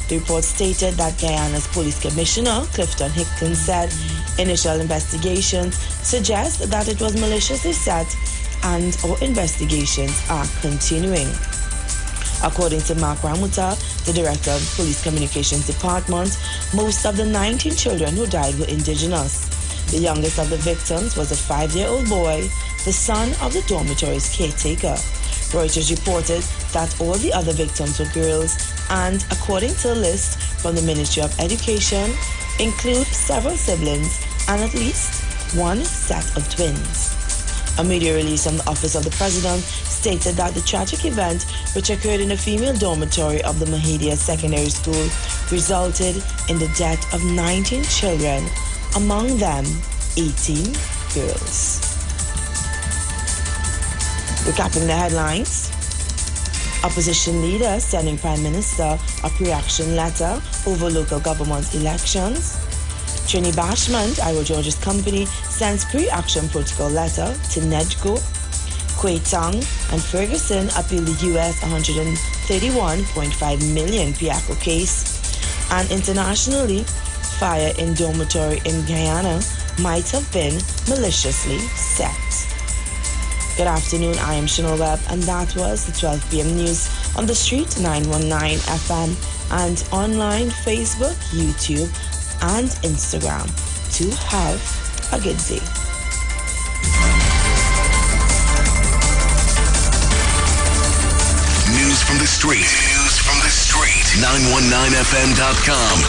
The report stated that Guyana's Police Commissioner, Clifton Hickton, said initial investigations suggest that it was maliciously set and our investigations are continuing. According to Mark Ramuta, the director of the Police Communications Department, most of the 19 children who died were indigenous. The youngest of the victims was a 5-year-old boy, the son of the dormitory's caretaker. Reuters reported that all the other victims were girls and, according to a list from the Ministry of Education, include several siblings and at least one set of twins. A media release from the Office of the President stated that the tragic event, which occurred in a female dormitory of the Mahadia Secondary School, resulted in the death of 19 children, among them 18 girls. Recapping the headlines, opposition leader sending Prime Minister a pre-action letter over local government elections. Trini Bashment, Iwer George's company, sends pre-action protocol letter to NEDCO. Kwei Tong and Ferguson appeal the US $131.5 million Piaco case. And internationally, fire in dormitory in Guyana might have been maliciously set. Good afternoon, I am Chanel Webb, and that was the 12 p.m. news on the Street 919 FM and online Facebook, YouTube, and Instagram. To have a good day. News from the street. News from the street. 919fm.com.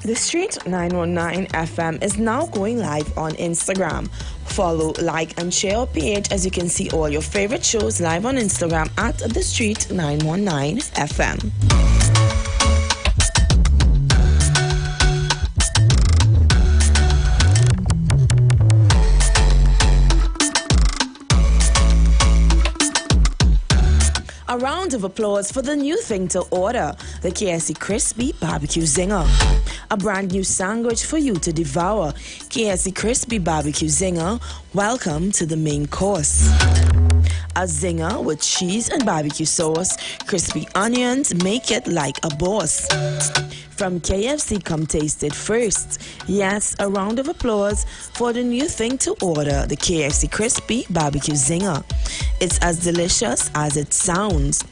The Street 919 FM is now going live on Instagram. Follow, like, and share our page as you can see all your favorite shows live on Instagram at The Street 919 FM. A round of applause for the new thing to order, the KFC Crispy Barbecue Zinger. A brand new sandwich for you to devour. KFC Crispy Barbecue Zinger, welcome to the main course. A zinger with cheese and barbecue sauce, crispy onions, make it like a boss. From KFC, come taste it first. Yes, a round of applause for the new thing to order, the KFC Crispy Barbecue Zinger. It's as delicious as it sounds.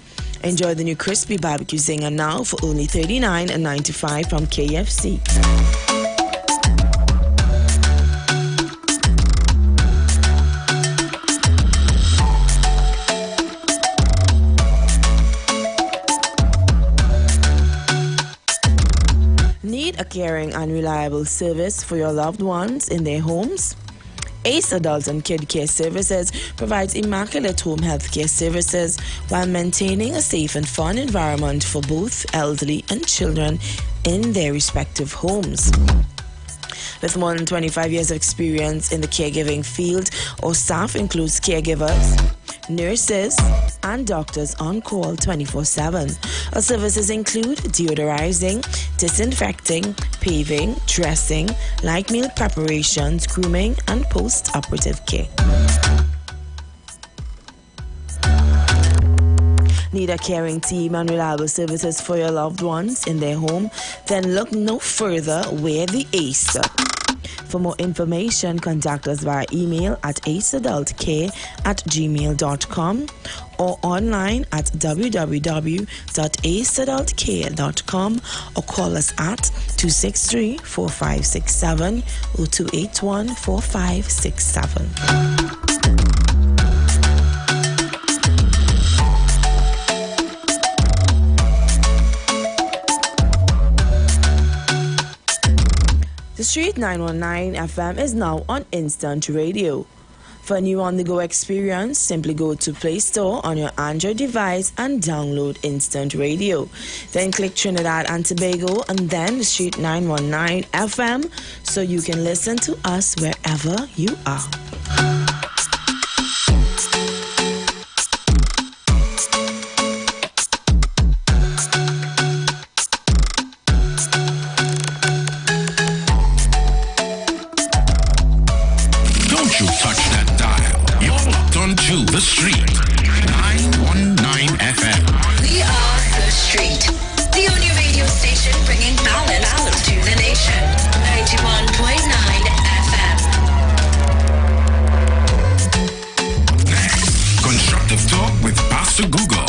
Enjoy the new Crispy Barbecue Zinger now for only $39.95 from KFC. Need a caring and reliable service for your loved ones in their homes? Ace Adult and Kid Care Services provides immaculate home health care services while maintaining a safe and fun environment for both elderly and children in their respective homes. with more than 25 years of experience in the caregiving field. Our staff includes caregivers, nurses, and doctors on call 24/7. Our services include deodorizing, disinfecting, paving, dressing, light meal preparations, grooming, and post-operative care. Need a caring team and reliable services for your loved ones in their home? Then look no further. We're the ACE. For more information, contact us via email at aceadultcare@gmail.com or online at www.aceadultcare.com or call us at 263-4567 or 281-4567. The Street 919 FM is now on Instant Radio. For a new on-the-go experience, simply go to Play Store on your Android device and download Instant Radio. Then click Trinidad and Tobago and then the Street 919 FM so you can listen to us wherever you are. To the Street 919 FM. We are the Street, the only radio station bringing balance to the nation. 91.9 FM. Next, Constructive Talk with Pastor Google.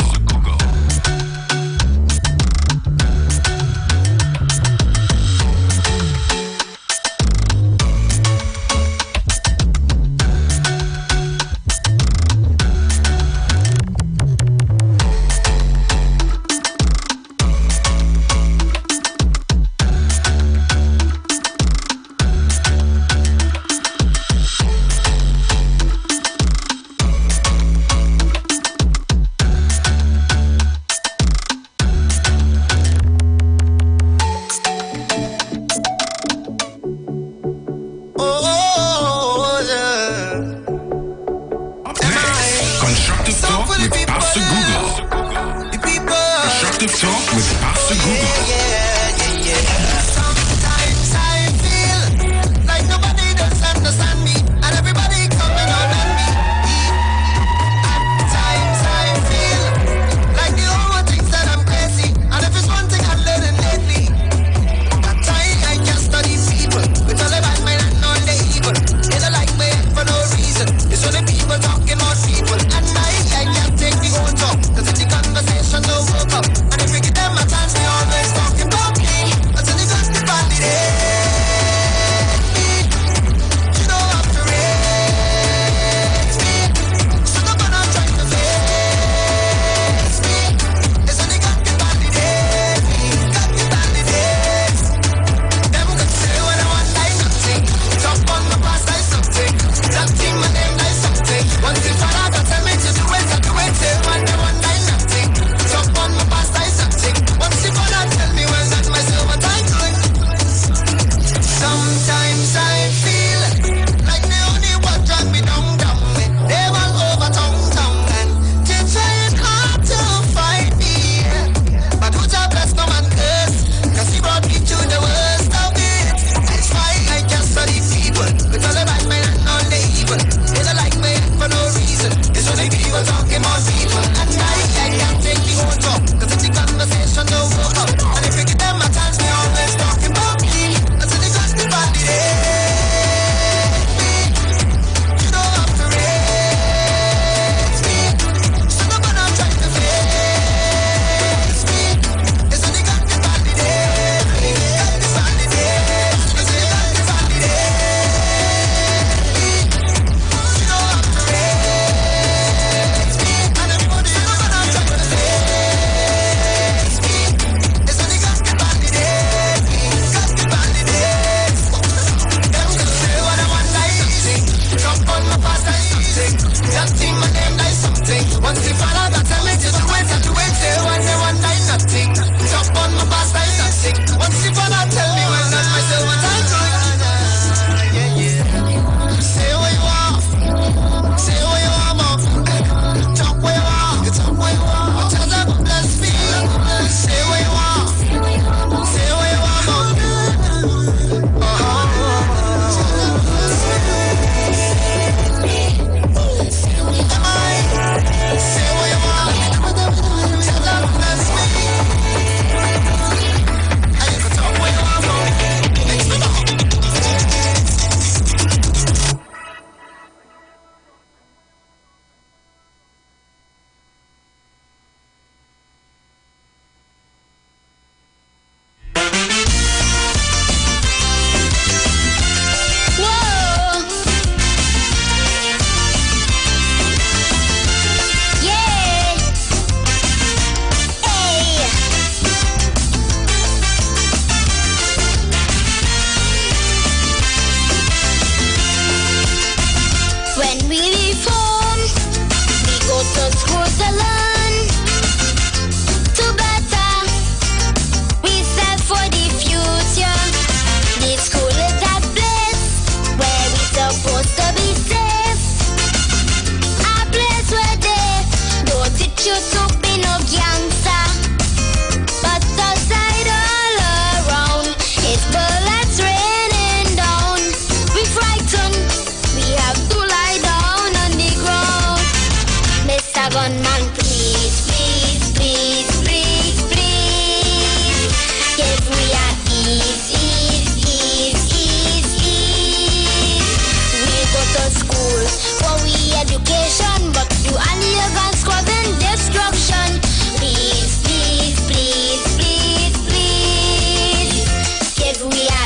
education, but you only advance causing destruction. Please, please, please, please, please, give we a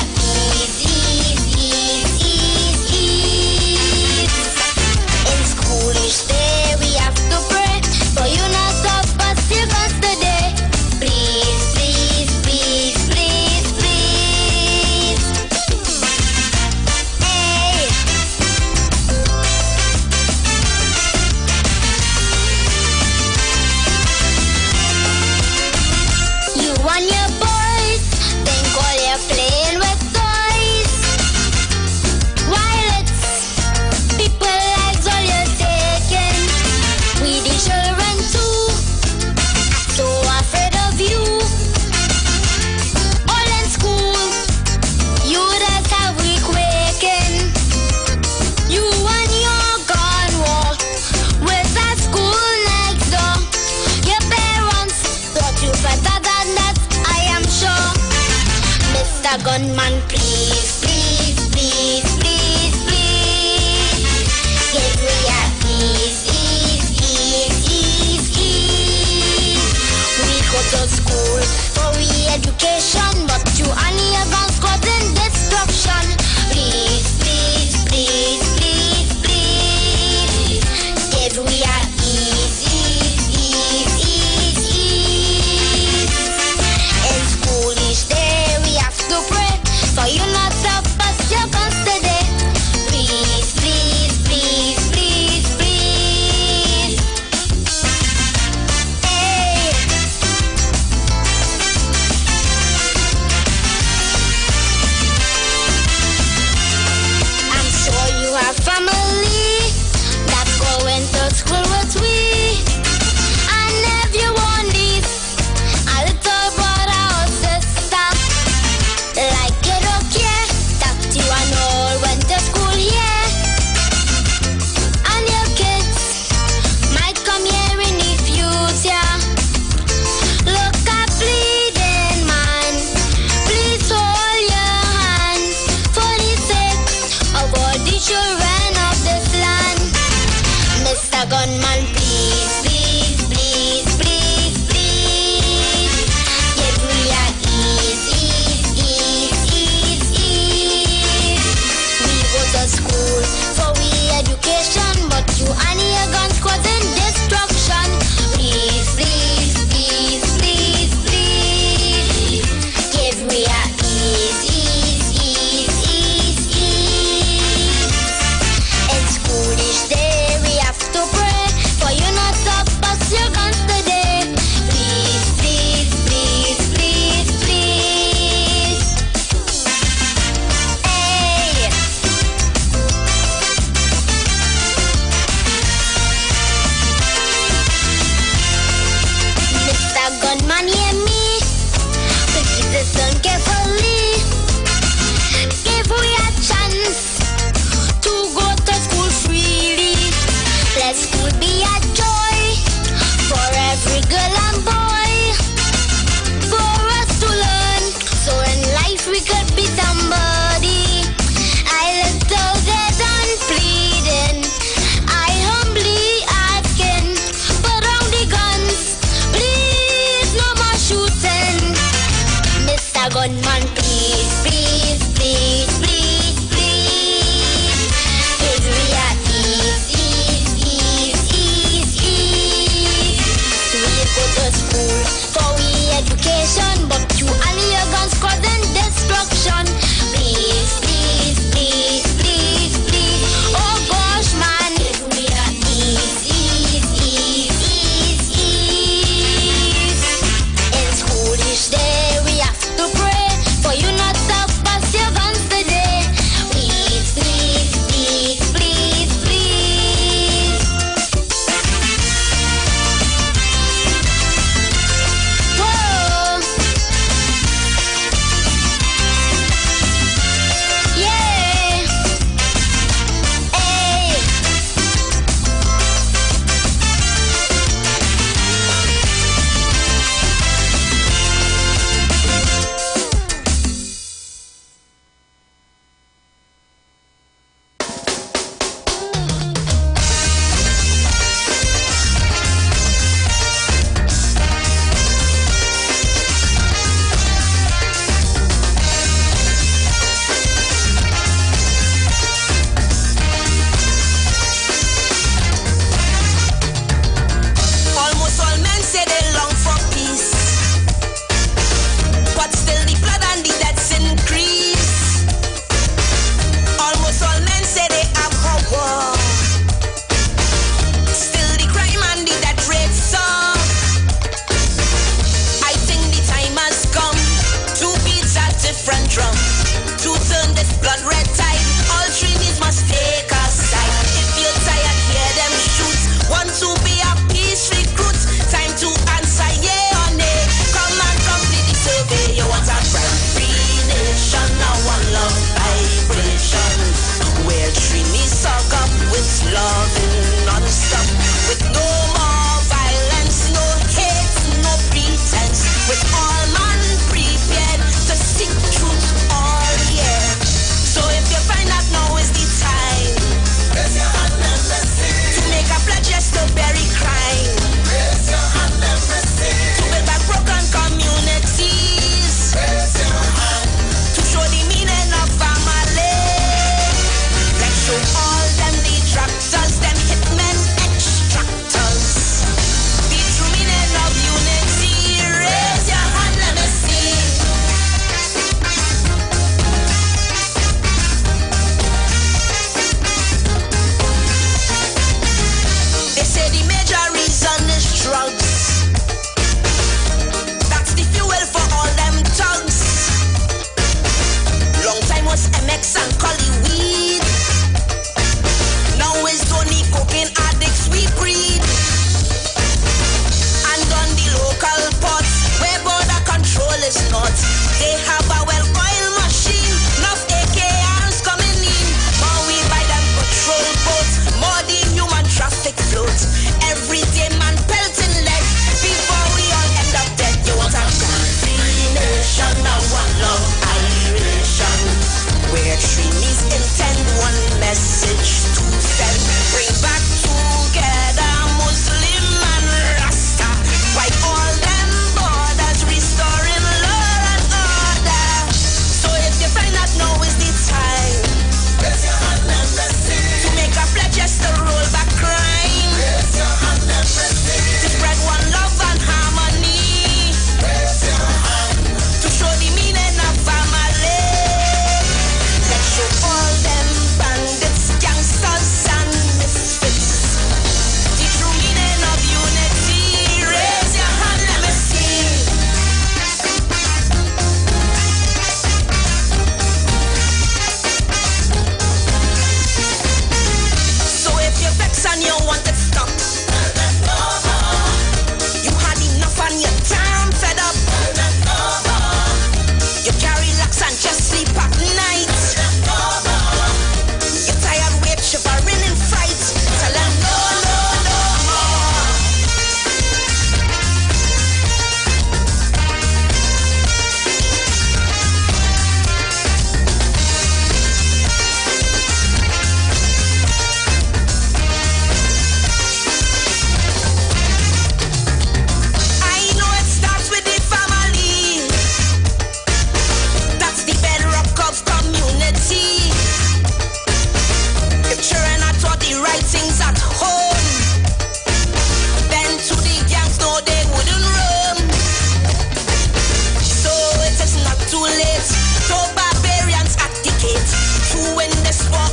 ease. In school each day we have to pray, but you not suffer still fast today. Please, please, please, please, please. Hey.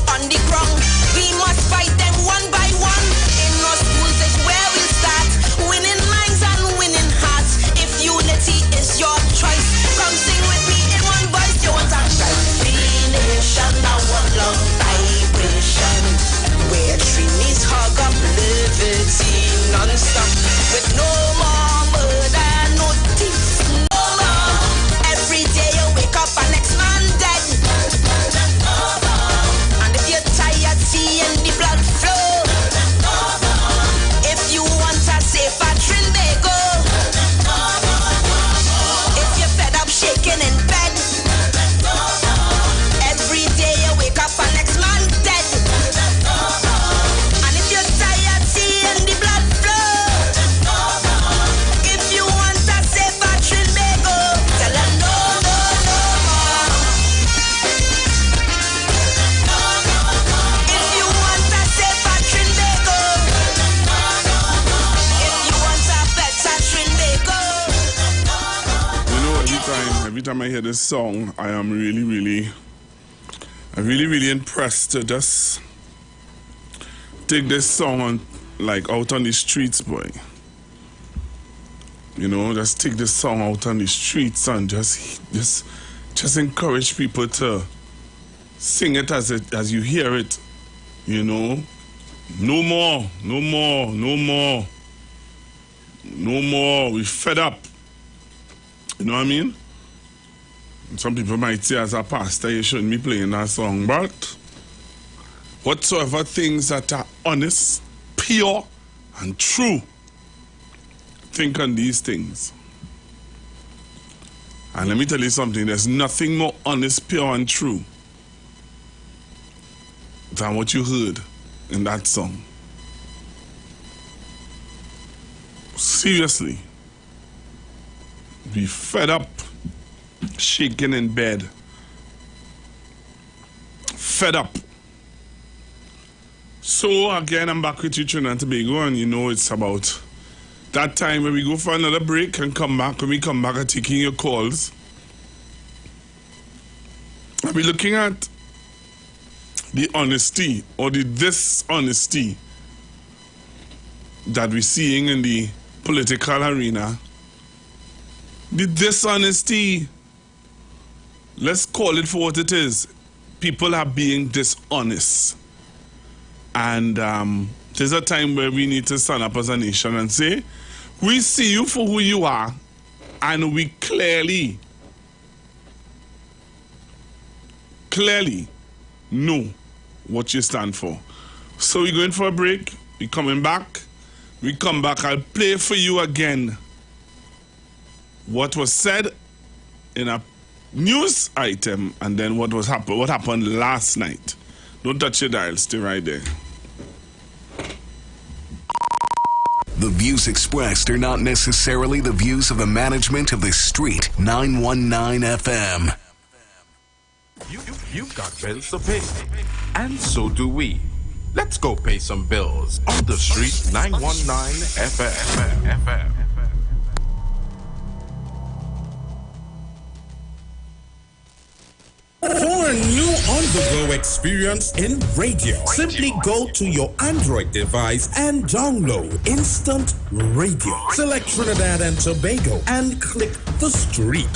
on the ground. We must fight them one by one. In our schools is where we start. Winning minds and winning hearts. If unity is your choice, come sing with me in one voice. You want to shout. Free nation, now one long vibration. Where trees hug up liberty non-stop. With no more murder, no thief, no more. Every day you wake up and next man dead. And if you're tired seeing the blood flow, if you want a safer Trinbago, if you're fed up shaking in bed, every day you wake up and next man dead. And if you're tired seeing the blood flow, if you want a safer Trinbago, tell them no, no, no more. If you want a safer Trinbago, if you want a better Trinbago. You know, every time I hear this song, I am really impressed to just take this song on, like, out on the streets, boy. You know, just take this song out on the streets and just encourage people to sing it as you hear it. You know, no more, no more, no more, no more. We fed up. You know what I mean? Some people might say, as a pastor, you shouldn't be playing that song, but whatsoever things that are honest, pure, and true, think on these things. And let me tell you something, there's nothing more honest, pure, and true than what you heard in that song. Seriously. Be fed up, shaking in bed. Fed up. So again, I'm back with you, Trinidad and Tobago, and you know it's about that time when we go for another break and come back. When we come back, I'm taking your calls. I'll be looking at the honesty or the dishonesty that we're seeing in the political arena. The dishonesty, let's call it for what it is. People are being dishonest. And there's a time where we need to stand up as a nation and say, we see you for who you are, and we clearly know what you stand for. So we're going for a break. We're coming back. We come back. I'll play for you again what was said in a news item, and then what happened last night. Don't touch your dial. Stay right there. The views expressed are not necessarily the views of the management of the Street 919 FM. You've got bills to pay, and so do we. Let's go pay some bills on the Street 919 FM. For a new on-the-go experience in radio, simply go to your Android device and download Instant Radio. Select Trinidad and Tobago and click the Street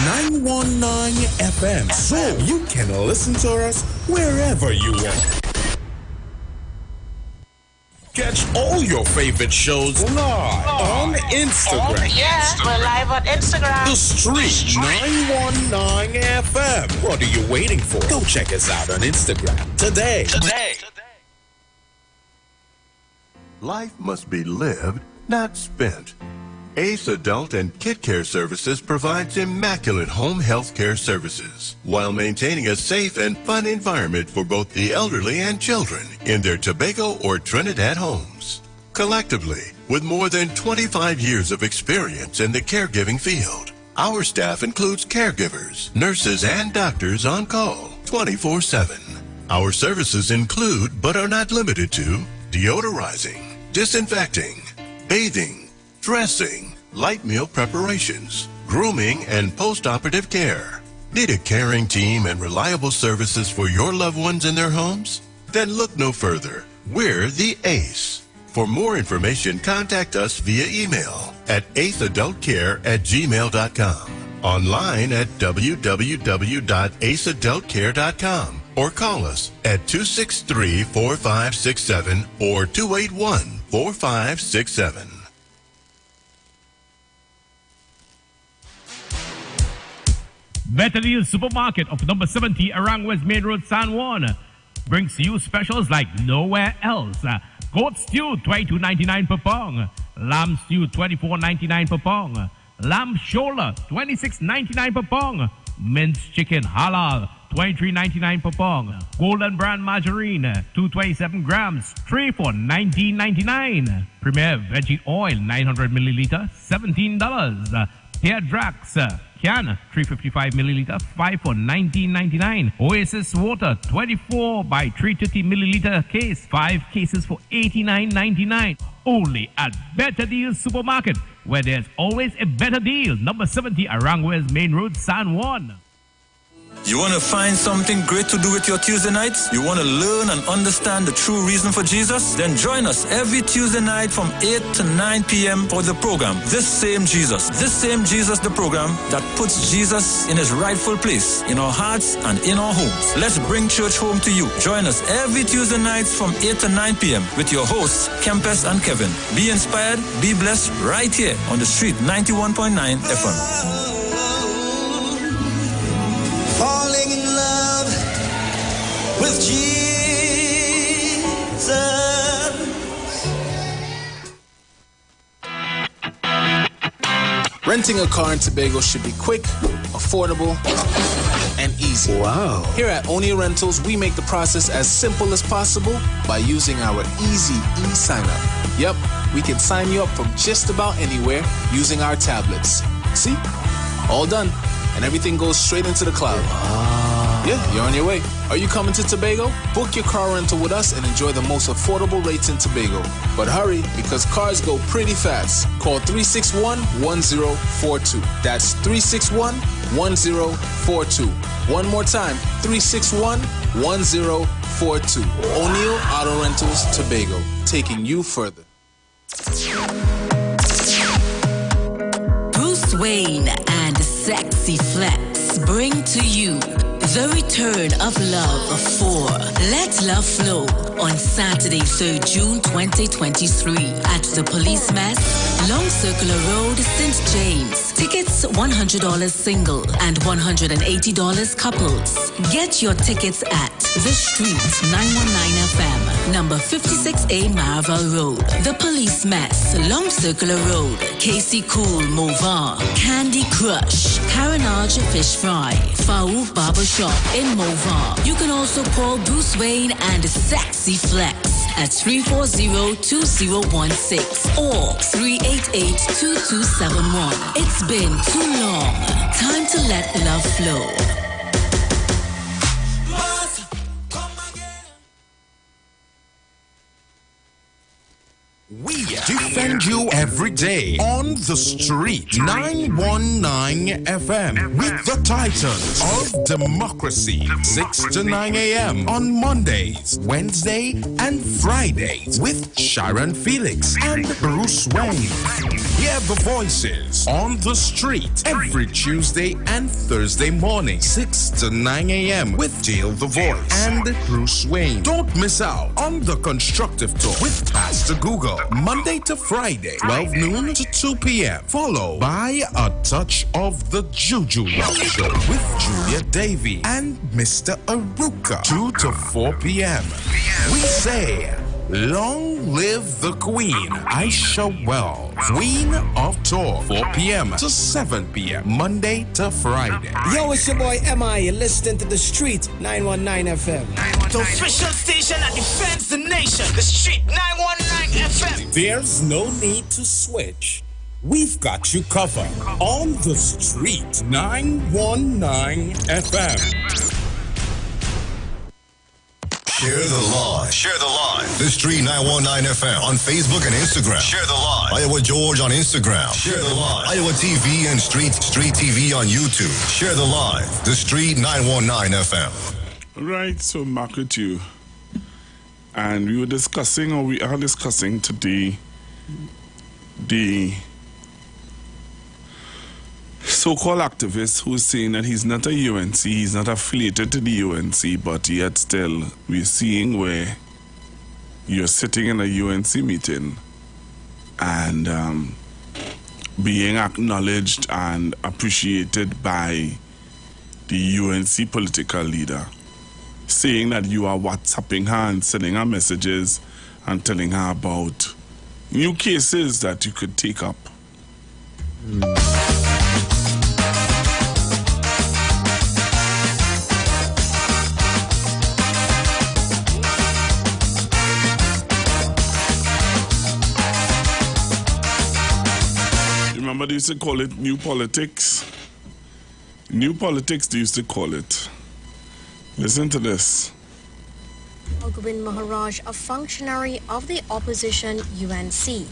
919 FM so you can listen to us wherever you want. Catch all your favorite shows live on Instagram. We're live on Instagram. The Street 919 FM. What are you waiting for? Go check us out on Instagram today. Life must be lived, not spent. Ace Adult and Kid Care Services provides immaculate home health care services while maintaining a safe and fun environment for both the elderly and children in their Tobago or Trinidad homes. Collectively, with more than 25 years of experience in the caregiving field, our staff includes caregivers, nurses, and doctors on call 24/7. Our services include, but are not limited to, deodorizing, disinfecting, bathing, dressing, light meal preparations, grooming, and post-operative care. Need a caring team and reliable services for your loved ones in their homes? Then look no further. We're the ACE. For more information, contact us via email at aceadultcare@gmail.com, online at www.aceadultcare.com, or call us at 263-4567 or 281-4567. Better Deal Supermarket of number 70 around West Main Road, San Juan brings you specials like nowhere else. Goat stew, $22.99 per pound. Lamb stew, $24.99 per pound. Lamb shoulder, $26.99 per pound. Minced chicken halal, $23.99 per pound. Golden brand margarine, 227 grams, 3 for $19.99. Premier veggie oil, 900 milliliter, $17. Pear Drax can, 355 milliliter, 5 for $19.99. Oasis water, 24 by 330 milliliter case, 5 cases for $89.99. Only at Better Deal Supermarket, where there's always a better deal. Number 70 Arangwes Main Road, San Juan. You want to find something great to do with your Tuesday nights? You want to learn and understand the true reason for Jesus? Then join us every Tuesday night from 8 to 9 p.m. for the program, This Same Jesus, the program that puts Jesus in his rightful place in our hearts and in our homes. Let's bring church home to you. Join us every Tuesday nights from 8 to 9 p.m. with your hosts, Kempes and Kevin. Be inspired, be blessed right here on the street 91.9 FM. Falling in love with Jesus. Renting a car in Tobago should be quick, affordable, and easy. Wow. Here at Onia Rentals, we make the process as simple as possible by using our easy e-sign-up. Yep, we can sign you up from just about anywhere using our tablets. See? All done. And everything goes straight into the cloud. Yeah, you're on your way. Are you coming to Tobago? Book your car rental with us and enjoy the most affordable rates in Tobago. But hurry, because cars go pretty fast. Call 361-1042. That's 361-1042. One more time, 361-1042. O'Neill Auto Rentals, Tobago, taking you further. Bruce Wayne and Sexy Flex bring to you the return of love for Let Love Flow on Saturday, 3rd June 2023 at the Police Mess, Long Circular Road, St. James. Tickets $100 single and $180 couples. Get your tickets at The Street 919 FM, number 56A Marvel Road. The Police Mess, Long Circular Road, Casey Cool Movar, Candy Crush, Carenage Fish Fry, Faouf Barbershop in Movar. You can also call Bruce Wayne and Sexy Flex at 340-2016 or 388-2271. It's been too long. Time to let love flow. We defend you every day on the street. 919 FM with the Titans of Democracy. 6 to 9 a.m. on Mondays, Wednesday, and Fridays with Sharon Felix and Bruce Wayne. Hear the voices on the street every Tuesday and Thursday morning, 6 to 9 a.m. with Dale the Voice and Bruce Wayne. Don't miss out on the Constructive Talk with Pastor Google. Monday to Friday, 12 noon to 2 p.m. Followed by A Touch of the Juju Rock Show with Julia Davy and Mr. Aruka, 2 to 4 p.m. We say, long live the Queen, Aisha Wells, Queen of Talk, 4 p.m. to 7 p.m. Monday to Friday. Yo, it's your boy M.I. You're listening to The Street 919 FM. The official station that defends the nation. The Street 919 FM. There's no need to switch. We've got you covered on The Street 919 FM. Share the live. Share the live. The Street 919 FM on Facebook and Instagram. Share the live. Iowa George on Instagram. Share the live. Iowa TV and Street TV on YouTube. Share the live. The Street 919 FM. Right, so back with you. And we are discussing today the so-called activist who's saying that he's not a UNC, he's not affiliated to the UNC, but yet still we're seeing where you're sitting in a UNC meeting and being acknowledged and appreciated by the UNC political leader, saying that you are WhatsApping her and sending her messages and telling her about new cases that you could take up. Remember they used to call it new politics? New politics they used to call it. Listen to this. Gobind Maharaj, a functionary of the opposition UNC.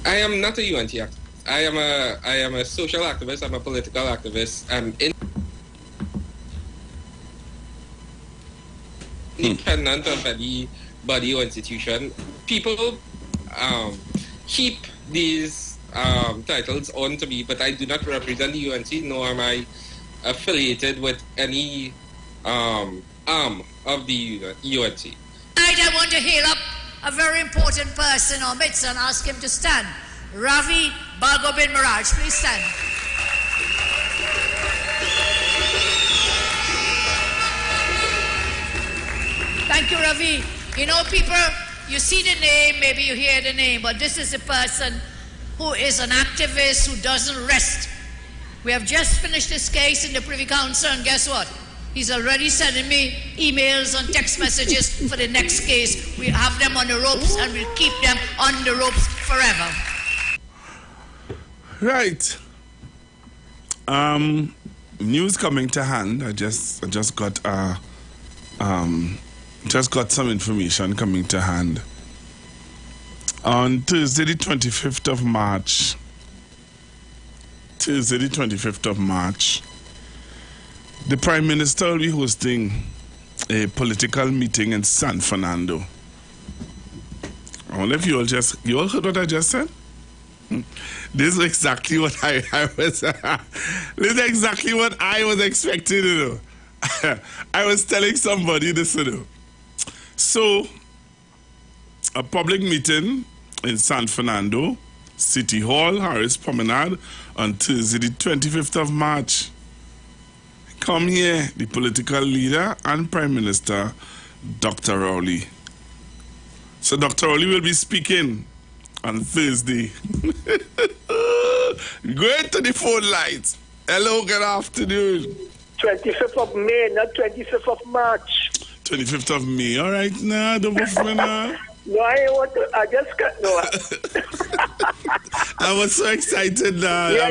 I am not a UNC activist. I am a social activist. I'm a political activist. I'm independent of any body or institution. People keep these titles on to me, but I do not represent the UNC, nor am I affiliated with any arm of the UNC. Tonight I want to hail up a very important person in our midst and ask him to stand. Ravi Balgobin Maharaj, please stand. Thank you, Ravi. You know, people, you see the name, maybe you hear the name, but this is a person who is an activist who doesn't rest. We have just finished this case in the Privy Council, and guess what? He's already sending me emails and text messages for the next case. We have them on the ropes, and we'll keep them on the ropes forever. Right. News coming to hand. I just got some information coming to hand. On Thursday, the 25th of March. The Prime Minister will be hosting a political meeting in San Fernando. I wonder if you all heard what I just said? This is exactly what I was. This is exactly what I was expecting to do. I was telling somebody this to do. So, a public meeting in San Fernando, City Hall, Harris Promenade, on Thursday, the 25th of March. Come here, the political leader and Prime Minister, Dr. Rowley. So Dr. Rowley will be speaking on Thursday. Going to the phone lines. Hello, good afternoon. 25th of May, not 25th of March. 25th of May. All right, now, don't move me now. No, I just got no. I was so excited now. I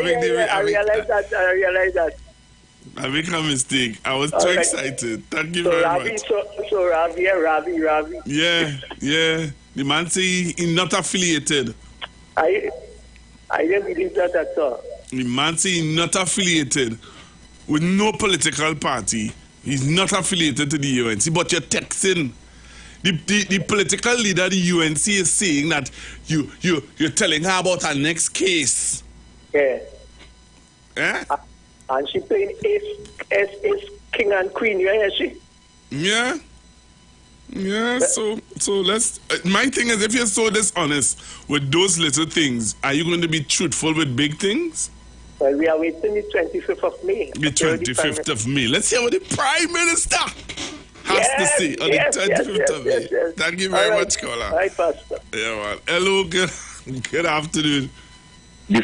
realize that. I make a mistake. I was too excited. Thank you very much. So Ravi. Yeah. The man say he's not affiliated. I didn't believe that at all. The man say he's not affiliated with no political party. He's not affiliated to the UNC. But you're texting. The political leader of the UNC is saying that you're telling her about her next case. Yeah. Eh? And she playing Ace King and Queen, yeah, she? Yeah. So let's... my thing is, if you're so dishonest with those little things, are you going to be truthful with big things? Well, we are waiting the 25th of May. The 25th of May. Let's hear what the Prime Minister has to say on the 25th of May. Yes. Thank you very much, caller. Hi, Pastor. Yeah, man. Hello, good afternoon. The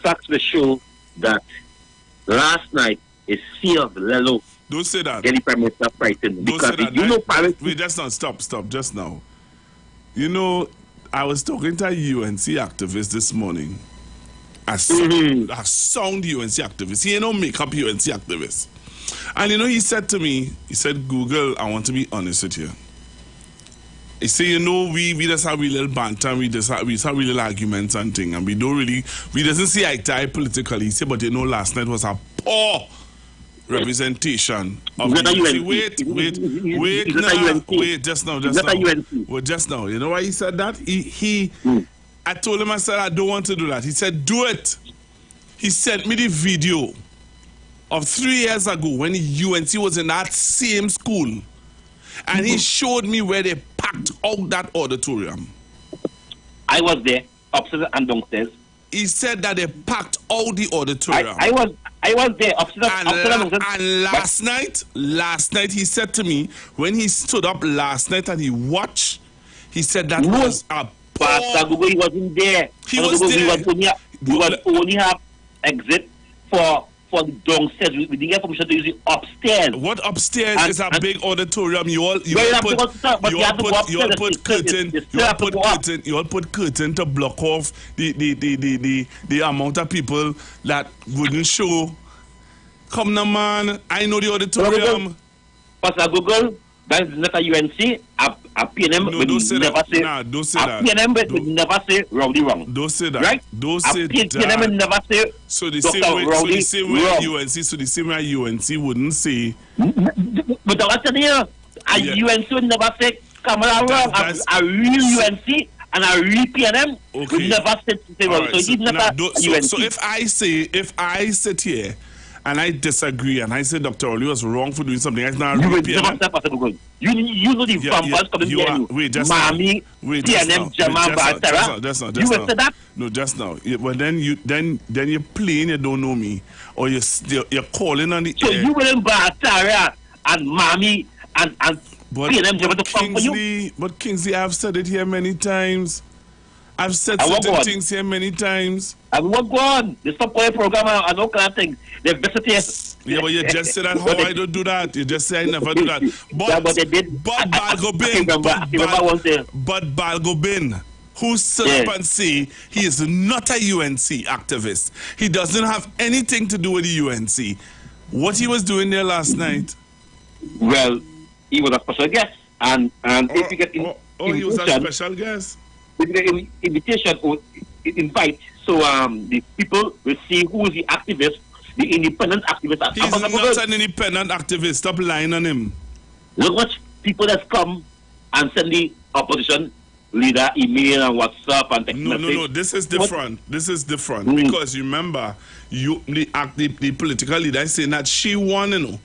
facts will show that last night a sea of Lelo. Don't say that. Get the Prime Minister frightened. Don't say that. You know, parents. Wait, just now. Stop. Just now. You know, I was talking to a UNC activist this morning. A sound UNC activist. He ain't no makeup UNC activist. And you know, he said to me, he said, Google, I want to be honest with you. He said, you know, we just have a little banter, we just have little arguments and things, and we doesn't see eye to eye politically. He said, but you know, last night was a poor representation of just now. You know why he said that? I told him, I said, I don't want to do that. He said, do it. He sent me the video of 3 years ago when UNC was in that same school. And he showed me where they packed out that auditorium. I was there, upstairs and downstairs. He said that they packed out the auditorium. I was there, upstairs and downstairs. And last night he said to me, when he stood up last night and he watched, he said that was a Pastor Google, he wasn't there. He was there. We was only have exit for the downstairs. We didn't get permission to use it upstairs. What upstairs is a big auditorium? You all put curtain to block off the amount of people that wouldn't show. Come now, man. I know the auditorium. Pastor Google, that is not a UNC. A PNM no, would don't say never that. say. Nah, don't say that. PNM would never say Rowdy wrong. Don't say that. Right? Don't say that. PNM would never say. So the Dr. same way, Rowdy so the same way UNC wouldn't say. But I was telling you, UNC would never say Kamala wrong. A real UNC and a real PNM would never say wrong. Right, so he's never UNC. So if I sit here and I disagree and I say Dr. Oli was wrong for doing something, that's not a real PNM. You know the vampires coming there. Wait, just Mami, PNM, Jamal, Batara. You will say that? No, just now. But then you're playing, you don't know me. Or you're calling on the so air. You will Batara and Mami and PNM Jamal to come for you? But Kingsley, I've said it here many times. I've said certain things here many times. I won't go on. The stop-oil program and all kind of things. They've visited here. Yeah, but you just said that how I don't do that. You just say I never do that. But Balgobin, who stood up and say he is not a UNC activist. He doesn't have anything to do with the UNC. What he was doing there last night? Well, he was a special guest. And if you get he was a special guest? The invitation or invite, so the people will see who is the activist, the independent activist. He's not an independent activist. Stop lying on him. Look what people that come and send the opposition leader email and WhatsApp and text message. No. This is different. This is different because remember, the political leader is saying that she won,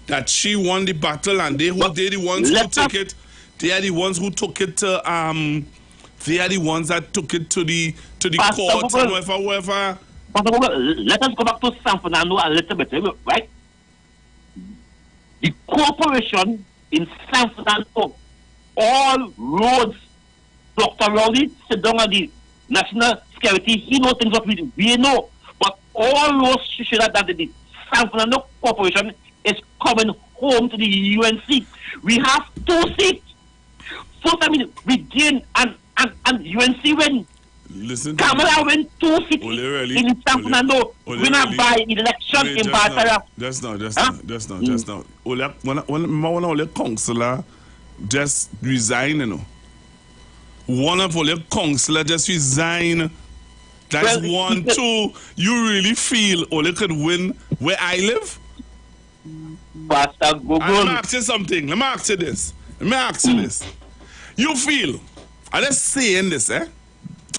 that she won the battle, and they're the ones who took it. They are the ones who took it to They are the ones that took it to the court and whatever. Let us go back to San Fernando a little bit, right? The corporation in San Fernando, all roads, Dr. Rowley sit down on the national security. He knows things that we know. But all those should have that the San Fernando corporation is coming home to the UNC. We have 2 seats. First time we gain and UNC win. Listen, Kamala win 2 cities in San Fernando. We not buy election in Batara. Just now. One of the councillor just resign, One of the councillor just resign. That's one. 2, you really feel Ole could win where I live? Pastor Google. Let me ask you something. Let me ask you this. You feel, I'm just saying this,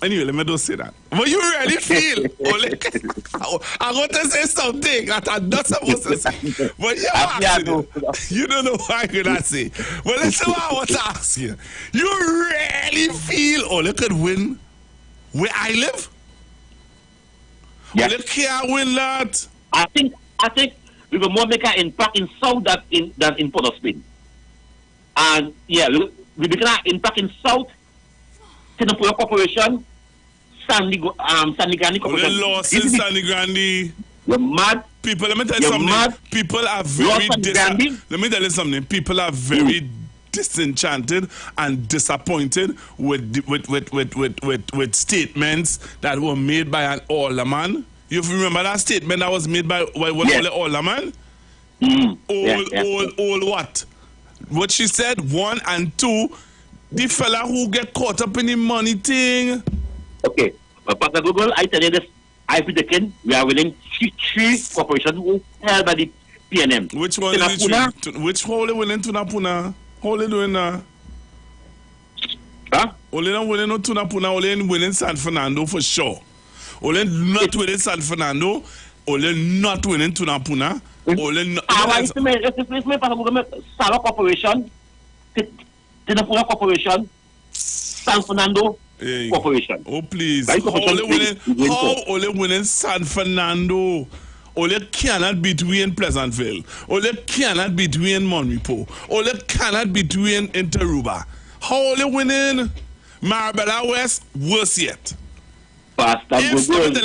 Anyway, let me don't say that. But you really feel, I'm going to say something that I'm not supposed to say. But you don't know why you're not saying. But listen what I want to ask you. You really feel Ole could win where I live? Yes. Ole can't win that? I think we will more make an impact in South than in Port of Spain. And we begin an impact in South. Singapore Corporation, Sandy Grande Corporation. The loss in Sandy Grande. You're mad. People, let me tell you something. Mad. People are very People are very disenchanted and disappointed with statements that were made by an alderman. You remember that statement that was made by an alderman? All what? What she said, 1 and 2, the fella who get caught up in the money thing. Okay, but Pastor Google, I tell you this, I predict we are winning three corporations who held by the PNM. Which one is it? Which hole are winning Tunapuna? Hole are doing now? Huh? Ole not winning no Tunapuna, Ole winning San Fernando for sure. Ole not winning San Fernando, Ole not winning Tunapuna. Ole not. It's me, Pastor Google, Sala Corporation, Tunapuna Corporation, San Fernando Corporation. Oh please, how Ole winning San Fernando? Ole cannot between Pleasantville. Ole cannot between Monrepo. Ole cannot between Interuba. How Ole winning Marbella West? Worse yet. Pastor Google,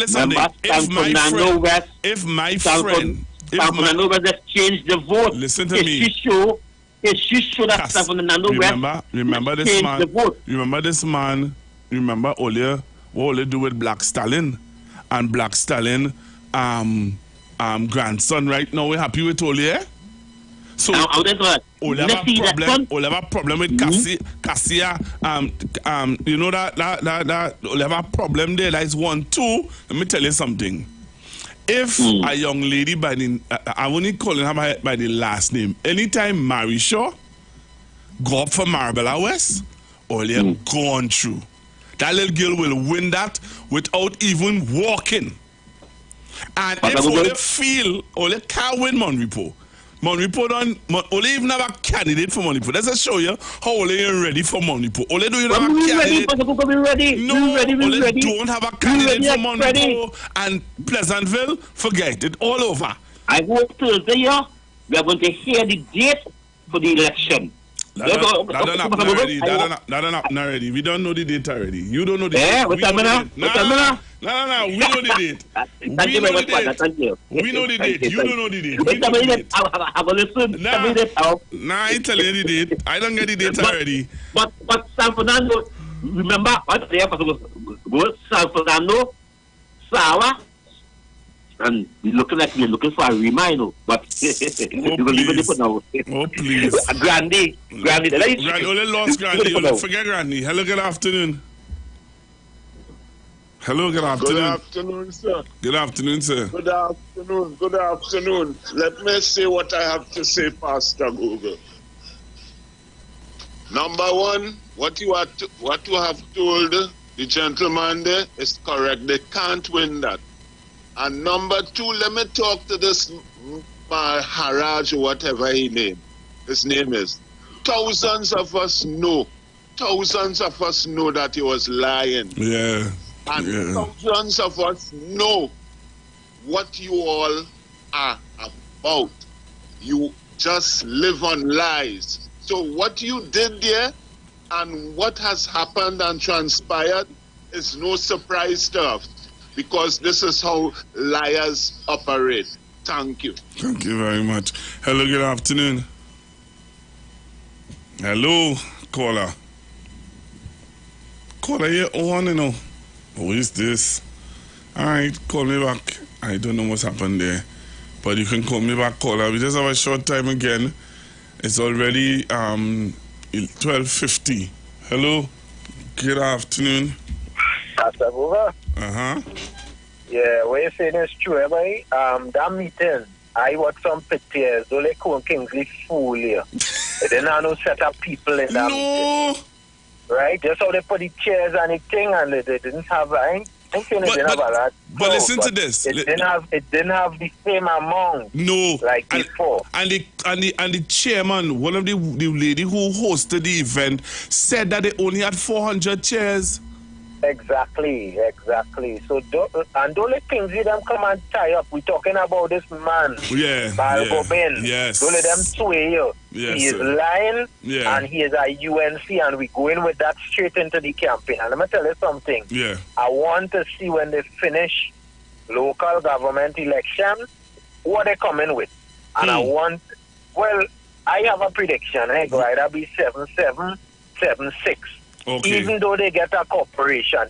if my friend San Fernando West has changed the vote. Listen to me. She show that San Fernando West. Remember this man. Remember this man. Remember Ole, what Ole do with Black Stalin, and Black Stalin grandson right now. We happy with Ole, eh? So Ole have a problem with Cassia. You know that Ole have a problem there. That is 1, 2. Let me tell you something. If a young lady by the I'm only calling her by the last name. Anytime Marisha go up for Marbella West, Ole gone through. That little girl will win that without even walking. And if Ole feel Ole can't win Monrepo don't Ole even have a candidate for Monrepo. Let's just show you how Ole ain't ready for Monrepo. Ole do you have a candidate? No, Ole don't have a candidate for Monrepo and Pleasantville. Forget it, all over. I hope Thursday we are going to hear the date for the election. That not already. We don't know the date already. You don't know the date. No. We know the date. We know the date. You don't know the date. I ain't telling you the date. I don't get the date already. But San Fernando, remember what they have to San Fernando, Sawa, and we're looking for a reminder, but oh please. Grandy. Only lost Grandy. Forget Grandy. Hello, good afternoon. Hello, good afternoon. Good afternoon, sir. Good afternoon, sir. Good afternoon. Let me say what I have to say, Pastor Google. Number one, what you have told the gentleman there is correct. They can't win that. And number two, let me talk to this Maharaj, whatever his name is. Thousands of us know that he was lying. Yeah. And thousands of us know what you all are about. You just live on lies. So what you did there and what has happened and transpired is no surprise to us. Because this is how liars operate. Thank you. Thank you very much. Hello, good afternoon. Hello, caller. Caller, you're on, you know. Who is this? All right, call me back. I don't know what's happened there. But you can call me back, caller. We just have a short time again. It's already 12:50. Hello, good afternoon. Pastor Hoover? Uh-huh. Yeah, what you saying is true, boy. That meeting, I watched some pictures. Only Kingsley fool here. They didn't have no set of people in that meeting. Right? Just how they put the chairs and the thing, and they didn't have. I think they didn't have a lot. But listen to this. It didn't have the same amount. No. Like before. And the chairman, one of the lady who hosted the event, said that they only had 400 chairs. Exactly. So don't let Kingsley them come and tie up. We're talking about this man. Balgobin. Yes. Don't let them sway you. Yes, he is lying, and he is a UNC, and we're going with that straight into the campaign. And let me tell you something. Yeah. I want to see when they finish local government election, what they're coming with. And I have a prediction. It will either be 7-7, 7-6. Okay. Even though they get a corporation,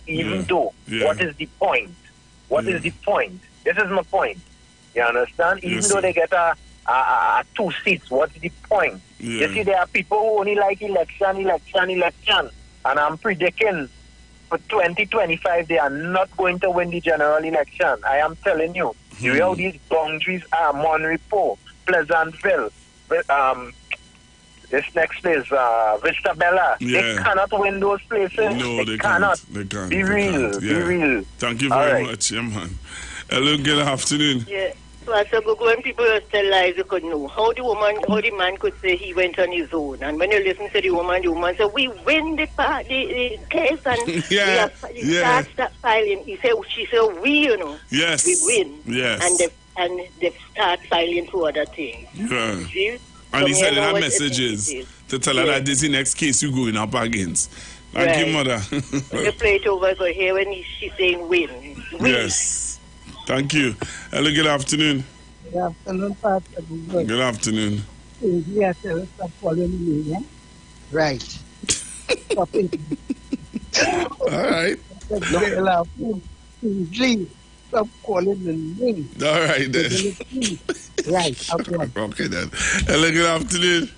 what is the point? What is the point? This is my point. You understand? Even though they get a 2 seats. What's the point? Yeah. You see, there are people who only like election. And I'm predicting for 2025, they are not going to win the general election. I am telling you. You know, these boundaries are Monrepo, Pleasantville, this next place, Vista Bella. Yeah. They cannot win those places. No, they cannot. They can't. Be real. Can't. Be real. Thank you very much, yeah, man. Hello, good afternoon. Yeah. So I said, when people tell lies, you could know how the man could say he went on his own. And when you listen to the woman said, we win the case and start filing. She said, we, you know, yes, we win. Yes. And they start filing for other things. Yeah. See? And he said in our messages to tell her that this is the next case you're going up against. Thank you, mother. You play it over for here when she's saying win. Yes. Thank you. Hello, good afternoon. Good afternoon, Pastor. Good afternoon. Yes, stop calling me, yeah? Right. Stop it. All right. Please, stop calling me. All right, then. Right, okay. Okay, then. Hello, good afternoon.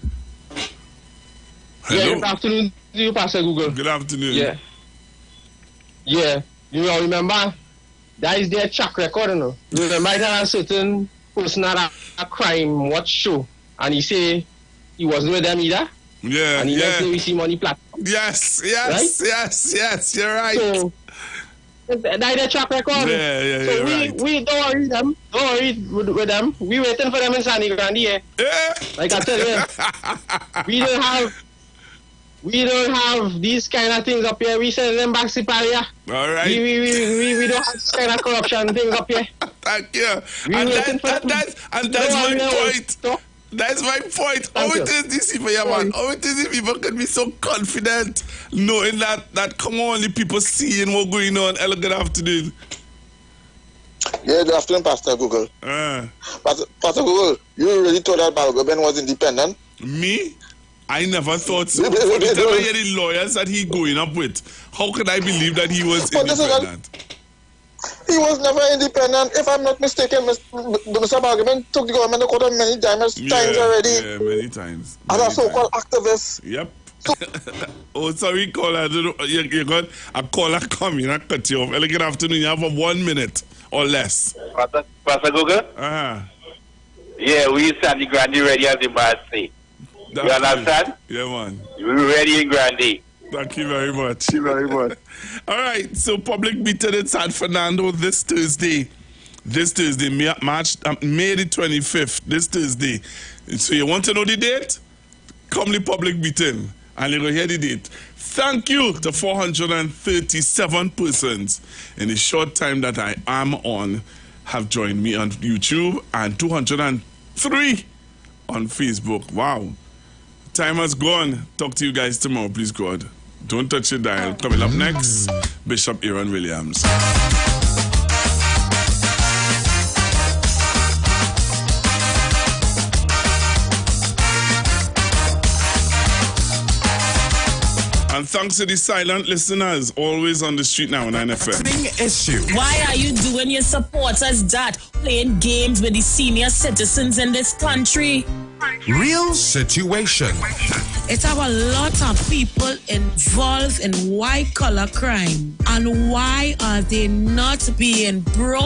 Hello. Yeah, good afternoon to you, Pastor Google. Good afternoon. Yeah. Yeah. You all remember? That is their track record, you know. You remember that a certain person had a crime watch show, and he say he wasn't with them either. Yeah, and he next day we see money platform. Yes, you're right. So that is their track record. Yeah, so right. we don't worry them. Don't worry with them. We waiting for them in Sandy Grande here. Yeah. Like I tell you, we don't have these kind of things up here. We send them back to Paria. All right. We don't have this kind of corruption things up here. Thank you. That's my point. That's my point. How it is these people, yeah, man? How it is these people can be so confident knowing that come on, the people seeing what's going on. Hello, good afternoon. Yeah, good afternoon, Pastor Google. Pastor Google, you really thought that Balgoben was independent? Me? I never thought so. For the time I hear the lawyers that he going up with, how could I believe that he was independent? He was never independent. If I'm not mistaken, Mr. Balgoben took the government to court many times already. Yeah, many times. As a so-called activist. Yep. Oh, sorry, caller. I don't know. You got a caller coming. I cut you off. Hello, good afternoon. You have 1 minute or less. Pastor Google? Yeah, we stand the Grande ready as the man say. You understand? Yeah, man. We're ready in Grande. Thank you very much. All right, so public meeting in San Fernando this Thursday. May the 25th, this Thursday. So you want to know the date? Come to public meeting and you're going to hear the date. Thank you to 437 persons in the short time that I am on have joined me on YouTube and 203 on Facebook. Wow. Time has gone. Talk to you guys tomorrow, please, God. Don't touch your dial. Coming up next, Bishop Aaron Williams. And thanks to the silent listeners, always on the street now on 9FM. Issue. Why are you doing your supporters that? Playing games with the senior citizens in this country? Real situation. It's our lot of people involved in white-collar crime. And why are they not being brought